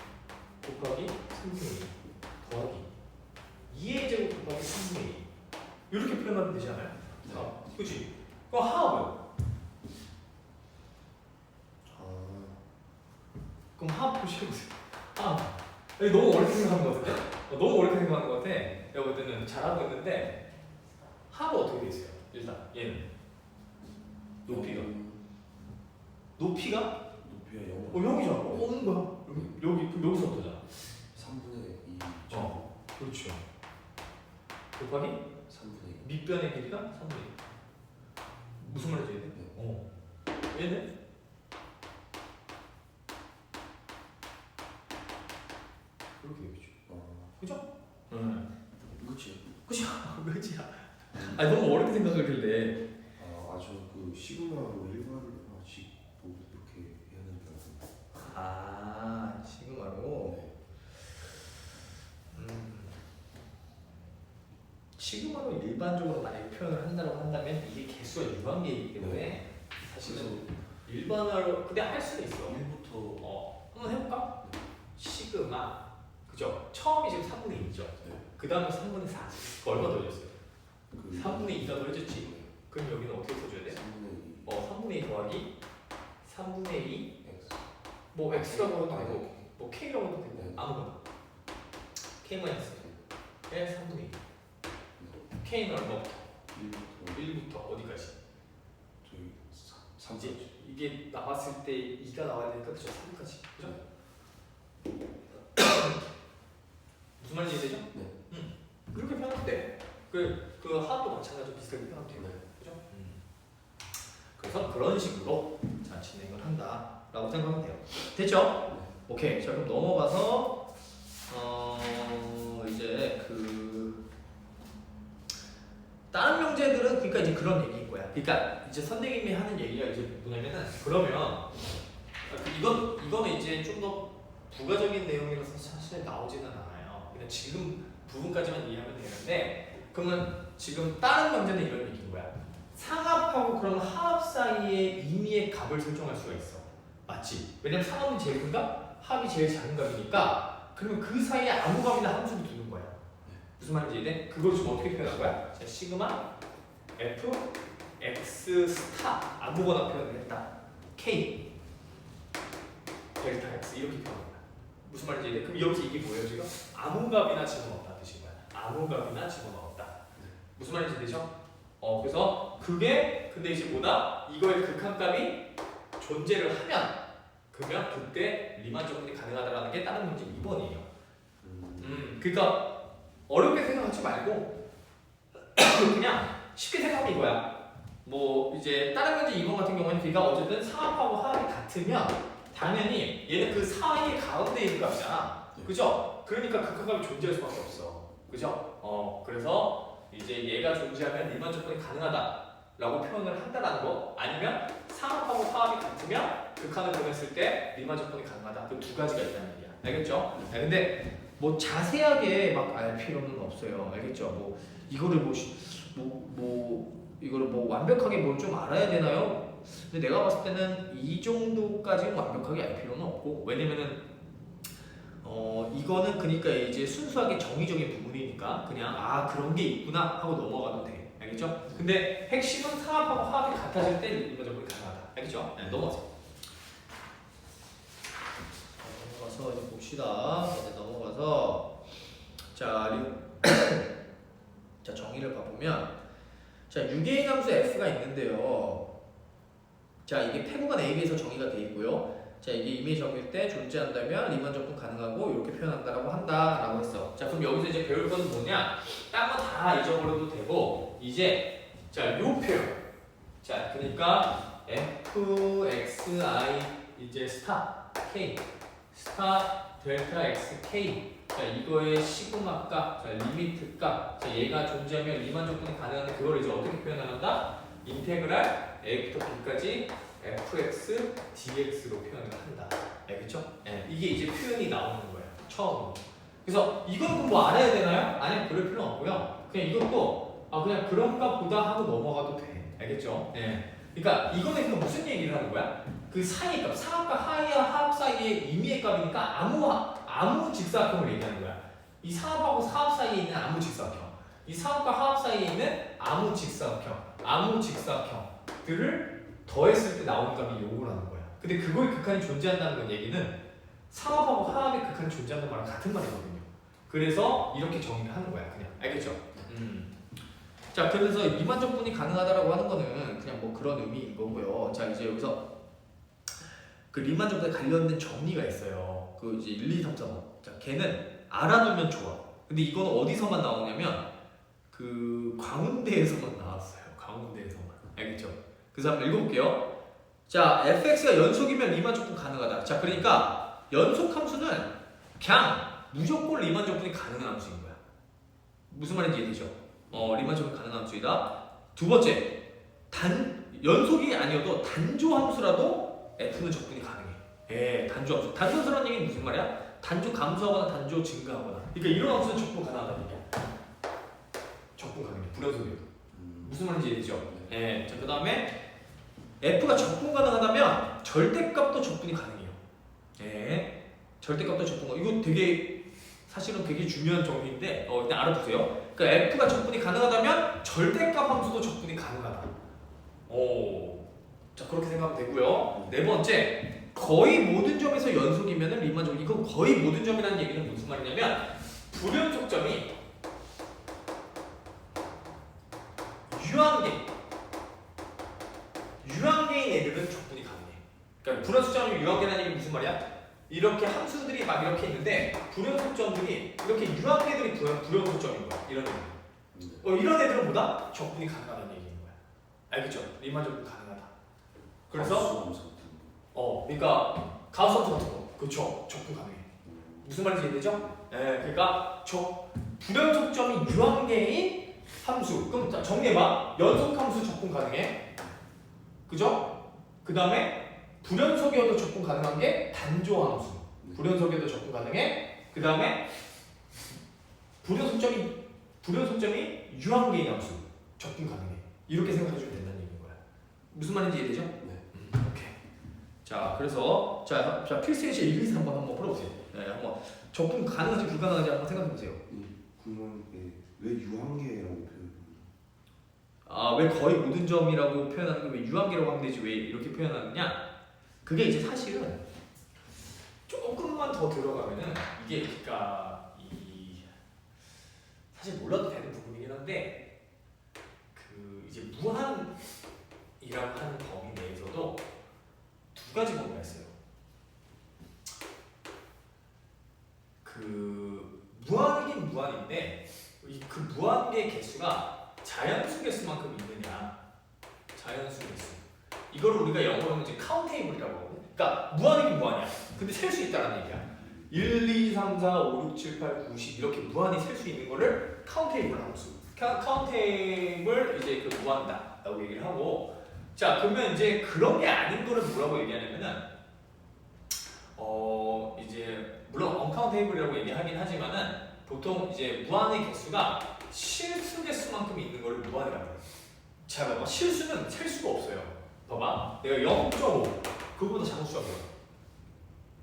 곱하기 3분의 2 더하기 2의 제곱 곱하기 3분의 2 이렇게 표현하면 되지 않아요? 네. 그치? 그럼 하합은? 그럼 하합 표시해보세요. 하합. 너무 어렵게 생각하는 것 같은데? 너무 어렵게 생각하는 것 같아. 내가 볼 때는 잘하고 있는데 하합은 어떻게 돼 있어요? 일단 얘는 높이가 높이가? 높이가 0. 형이잖아. 오는 거야. 여기 그럼 여기서부터잖아. 3분의 2. 그렇죠. 곱하기 3분의 2. 밑변의 길이가 3분의 2. 무슨 말인지 이해돼? 네. 얘는? 그렇게 되겠죠. 그죠? 그치. 그치야. 아니 너무 어렵게 생각하길래. 아주 그 시그마로 일반을 하나씩 보고 이렇게 해야 되는 줄 알았는데. 시그마로. 네. 시그마로 일반적으로 만약에 표현을 한다고 한다면 이게 개수가 유한계이기 때문에 사실은 일반화로 근데 할 수는 있어. 1부터 한번 해볼까? 시그마 그죠? 처음이 지금 3분의 2죠. 그 다음에 3분의 4. 그 얼마 더해줬어요? 3분의 2가 더해졌지. 그럼 여기는 어떻게 써줘야 돼? 3분의 2. 3분의 2 더하기 3분의 2 X. 뭐 x라고 해도 되고 뭐 k라고 해도 되고 네. 아무거나 k 마이너스 1의 3분의 2 k는 얼마부터? 1부터 어디까지? 저기 3까지. 이게 나왔을 때 2가 나와야 되니까 그죠? 3까지 그죠? 무슨 말인지 이해되죠? 네. 그렇게 표현하면 돼. 그 하도 마찬가지로 비슷하게 표현하면 돼요. 네. 그죠? 그래서 그런 식으로 자 진행을 한다라고 생각하면 돼요. 됐죠? 네. 오케이. 자 그럼 넘어가서 이제 다른 명제들은 그러니까 이제 그런 얘기인 거야. 그러니까 이제 선생님이 하는 얘기가 이제 뭐냐면은 그러면 이거는 이제 좀 더 부가적인 내용이라서 사실 나오지는 않아요. 그냥 지금 부분까지만 이해하면 되는데 그러면 지금 다른 문제는 이런 얘기인 거야. 상합하고 그럼 하합 사이의 임의의 값을 설정할 수가 있어. 맞지? 왜냐면 상합이 제일 큰 값, 합이 제일 작은 값이니까 그러면 그 사이에 아무 값이나 함수를 두는 거야. 무슨 말인지 이해돼? 그걸 지금 어떻게 표현한 거야? 자, 시그마 f x 스타 아무거나 표현을 했다. k 델타 x 이렇게 표현한 거야. 무슨 말인지 이해돼? 그럼 여기서 이게 뭐예요 지금? 아무 값이나 집어넣었다 뜻인 거야. 아무 값이나 집어넣었다. 무슨 말인지 되죠? 그래서 그게 근데 이제 뭐다? 이거의 극한값이 존재를 하면 그러면 그때 리만 적분이 가능하다라는 게 다른 문제 2번이에요. 그러니까 어렵게 생각하지 말고 그냥 쉽게 생각하면 이거야. 뭐 이제 다른 문제 2번 같은 경우는 그러니까 어쨌든 상합하고 하합이 같으면 당연히 얘는 그 사이의 가운데 있는 값이잖아. 그죠? 그러니까 극한값이 존재할 수밖에 없어. 그죠? 그래서 이제 얘가 존재하면 리만 적분이 가능하다라고 표현을 한다라는 거 아니면 상합하고 하합이 같으면 극한을 보냈을 때 리만 적분이 가능하다. 그 두 가지가 있다는 얘기야. 알겠죠? 근데 뭐 자세하게 막 알 필요는 없어요. 알겠죠? 뭐 이거를 이거를 뭐 완벽하게 뭘 좀 알아야 되나요? 근데 내가 봤을 때는 이 정도까지는 완벽하게 알 필요는 없고 왜냐면은 이거는 그러니까 이제 순수하게 정의적인 부분이니까 그냥 그런 게 있구나 하고 넘어가도 돼. 알겠죠? 근데 핵심은 상합하고 하합이 같아질 때 리만적분이 가능하다. 알겠죠? 네, 넘어가세요. 넘어가서 이제 봅시다. 넘어가서 자 정의를 봐보면 자 유개인 함수 f가 있는데요. 자 이게 패구간 AB에서 정의가 돼 있고요. 자 이게 임의 적일 때 존재한다면 리만 적분 가능하고 이렇게 표현한다라고 한다라고 했어. 자 그럼 여기서 이제 배울 건 뭐냐? 딴 거 다 잊어버려도 되고 이제 자 요 표현. 자 그러니까 fxi 이제 스타 k 스타 델타 x k 자 이거의 시그마 값, 자 리미트 값, 자 얘가 존재하면 리만 적분이 가능한데 그걸 이제 어떻게 표현한다? 인테그랄 a부터 b까지 fx dx로 표현을 한다. 알겠죠? 네, 이게 이제 표현이 나오는 거예요. 처음으로. 그래서 이거는 뭐 알아야 되나요? 아니면 그럴 필요 없고요. 그냥 이것도 그냥 그런가 보다 하고 넘어가도 돼. 알겠죠? 네. 그러니까 이거는 그러니까 무슨 얘기를 하는 거야? 그 사이의 값, 상합과 하합 사이의 임의의 값이니까 아무 직사각형을 얘기하는 거야. 이 상합하고 사합 사이에 있는 아무 직사각형, 이 상합과 하합 사이에 있는 아무 직사각형들을 더했을 때 나오는 값이 요거라는 거야. 근데 그거의 극한이 존재한다는 건 얘기는 상합하고 하합의 극한이 존재한다는 말은 같은 말이거든요. 그래서 이렇게 정의를 하는 거야, 그냥. 알겠죠? 자, 그래서 리만 적분이 가능하다라고 하는 거는 그냥 뭐 그런 의미인 거고요. 자, 이제 여기서 그 리만 적분에 관련된 정리가 있어요. 그 이제 1, 2, 3, 4, 5. 자, 걔는 알아두면 좋아. 근데 이거는 어디서만 나오냐면 그 광운대에서만 나왔어요. 광운대에서만. 알겠죠? 그래서 한번 읽어볼게요. 자, fx가 연속이면 리만 적분 가능하다. 자, 그러니까 연속 함수는 그냥 무조건 리만 적분이 가능한 함수인 거야. 무슨 말인지 이해되죠? 리만 적분 가능한 함수이다. 두 번째, 연속이 아니어도 단조 함수라도 f는 적분이 가능해. 단조 함수. 단조 함수라는 얘기는 무슨 말이야? 단조 감소하거나 단조 증가하거나. 그러니까 이런 함수는 적분 가능하다는 얘기야. 적분 가능해. 불연속이어도. 무슨 말인지 이해되죠? 자, 그 다음에 f가 적분 가능하다면 절대값도 적분이 가능해요. 절대값도 적분 가능. 이거 사실은 되게 중요한 정의인데 일단 알아두세요. 그러니까 f가 적분이 가능하다면 절대값 함수도 적분이 가능하다. 자 그렇게 생각하면 되고요. 네 번째, 거의 모든 점에서 연속이면은 리만 적분. 이거 거의 모든 점이라는 얘기는 무슨 말이냐면 불연속점이 유한계인 애들은 적분이 가능해. 그러니까 불연속점이 유한계라는 얘기 무슨 말이야? 이렇게 함수들이 막 이렇게 있는데 불연속점들이 이렇게 유한계들이 불연속점인 거야. 이런 애들. 이런 애들은 뭐다? 적분이 가능하다는 얘기인 거야. 알겠죠? 리만 적분 가능하다. 그래서 그러니까 가우스 함수 같은 거, 그렇죠? 적분 가능해. 무슨 말인지 이해되죠? 그러니까 불연속점이 유한계인 함수. 그럼 자, 정리해봐. 연속함수 적분 가능해. 그죠? 그 다음에 불연속이어도 적분 가능한 게 단조함수. 불연속이어도 적분 가능해. 그 다음에 불연속점이 유한계인 함수. 적분 가능해. 이렇게 생각해주면 된다는 얘기인 거야. 무슨 말인지 이해되죠? 네. 오케이. 자, 그래서 자 필수예시 1, 2, 3번 한번 풀어보세요. 네, 한번 적분 가능한지 불가능한지 한번 생각해보세요. 궁금한 게 왜 유한계라고 표현해요? 아, 왜 거의 모든 점이라고 표현하는 게 왜 유한계라고 하면 되지 왜 이렇게 표현하느냐? 그게 이제 사실은 조금만 더 들어가면은 이게 그러니까 이 사실 몰라도 되는 부분이긴 한데 그 이제 무한이라고 하는 범위 내에서도 두 가지 범위가 있어요. 그 무한이긴 무한인데 그 무한계의 개수가 자연수 개수만큼 있느냐, 자연수 개수. 이거를 우리가 영어로는 이제 카운테이블이라고 하거든. 그러니까 무한이긴 무한이야. 근데 셀 수 있다는 얘기야. 1, 2, 3, 4, 5, 6, 7, 8, 9, 10 이렇게 무한히 셀 수 있는 거를 카운테이블 함수. 카운테이블 이제 그 무한이다라고 얘기를 하고. 자, 그러면 이제 그런 게 아닌 거를 뭐라고 얘기하냐면은 이제 물론 언카운테이블이라고 얘기하긴 하지만은 보통 이제 무한의 개수가 실수 개수만큼 있는 걸 무한이라고 해요. 자, 봐봐. 실수는 셀 수가 없어요. 봐봐. 내가 0.5 그거보다 작은 수가 뭐야?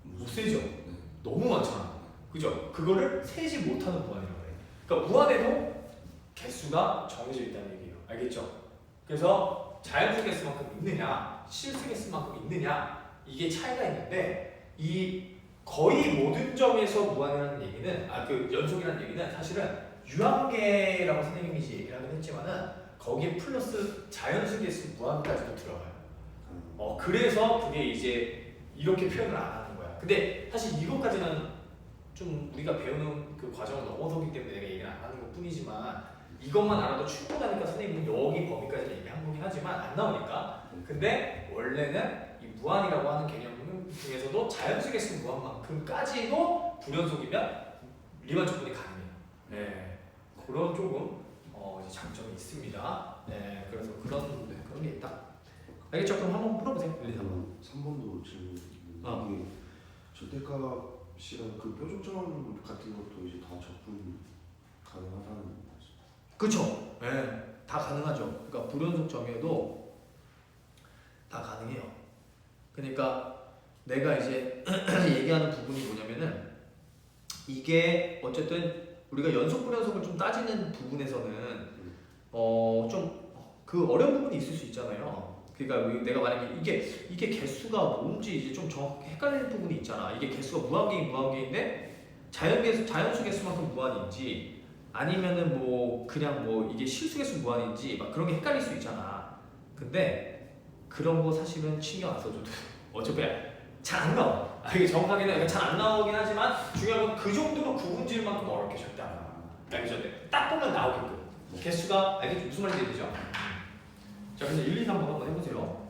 못 세죠? 너무 많잖아. 그죠? 그거를 세지 못하는 무한이라고 해요. 그러니까 무한에도 개수가 정해져 있다는 얘기예요. 알겠죠? 그래서 자연수 개수만큼 있느냐, 실수 개수만큼 있느냐 이게 차이가 있는데 이 거의 모든 점에서 무한이라는 얘기는 그 연속이라는 얘기는 사실은 유한계라고 선생님이 이제 얘기를 하긴 했지만은 거기에 플러스 자연수 개수 무한까지도 들어가요. 그래서 그게 이제 이렇게 표현을 안 하는 거야. 근데 사실 이것까지는 좀 우리가 배우는 그 과정을 넘어서기 때문에 내가 얘기를 안 하는 것 뿐이지만 이것만 알아도 충분하니까 선생님은 여기 범위까지 얘기한 거긴 하지만 안 나오니까. 근데 원래는 이 무한이라고 하는 개념 중에서도 자연수 개수 무한만큼까지도 불연속이면 리만 적분이 가능해요. 네, 그런 조금 이제 장점이 있습니다. 네, 그래서 그런 게 있다. 알겠죠? 그럼 한번 풀어보세요. 1, 2, 3번. 3번도 질문. 이게 절대값이랑 그 표준점 같은 것도 이제 다 적분 가능하다는 말씀. 그렇죠. 네, 다 가능하죠. 그러니까 불연속 점에도 다 가능해요. 그러니까 내가 이제 얘기하는 부분이 뭐냐면은 이게 어쨌든 우리가 연속 불연속을 좀 따지는 부분에서는 좀 그 어려운 부분이 있을 수 있잖아요. 그러니까 내가 만약에 이게 개수가 뭔지 이제 좀 정확하게 헷갈리는 부분이 있잖아. 이게 개수가 무한계인데 자연수 개수만큼 무한인지 아니면은 뭐 그냥 뭐 이게 실수 개수 무한인지 막 그런 게 헷갈릴 수 있잖아. 근데 그런 거 사실은 신경 안 써줘도 어차피 잘 안 나와. 이게 정확하게는 잘 안 나오긴 하지만 중요한 건 그 정도로 구분 지을 만큼 어렵게 절대 안 나와. 알겠죠? 딱 보면 나오게끔. 개수가 알겠죠? 무슨 말인지 되죠? 자, 그래서 1, 2, 3번 한번 해보세요.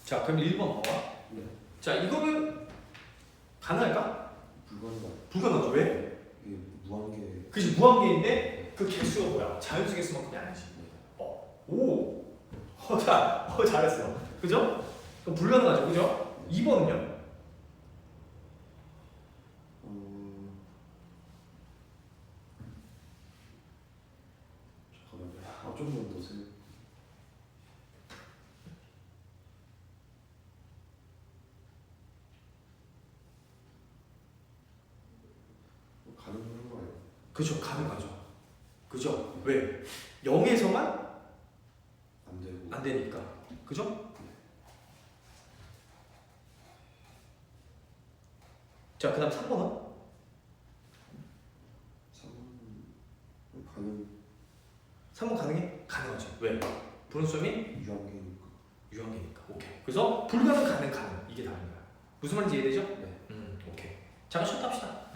자, 그럼 1번 봐봐. 네. 자, 이거는 가능할까? 불가능하다. 불가능하죠. 왜? 이게 무한계. 그치, 무한계인데 그 개수가 뭐야? 자연수 개수만큼이 아니지. 오! 잘했어. 그죠? 그럼 불가능하죠. 그죠? 2번은요? 그죠, 가능하죠. 그죠? 왜? 0에서만 안 되고. 안 되니까. 그죠? 자, 그다음 3번은 3번 가능. 3번 가능해? 가능하죠. 왜? 분수점이 유한계니까. 유한계니까. 오케이. 그래서 불가능, 가능, 가능 이게 다른 거야. 무슨 말인지 이해되죠? 네. 오케이. 잠깐 쉬었다 합시다.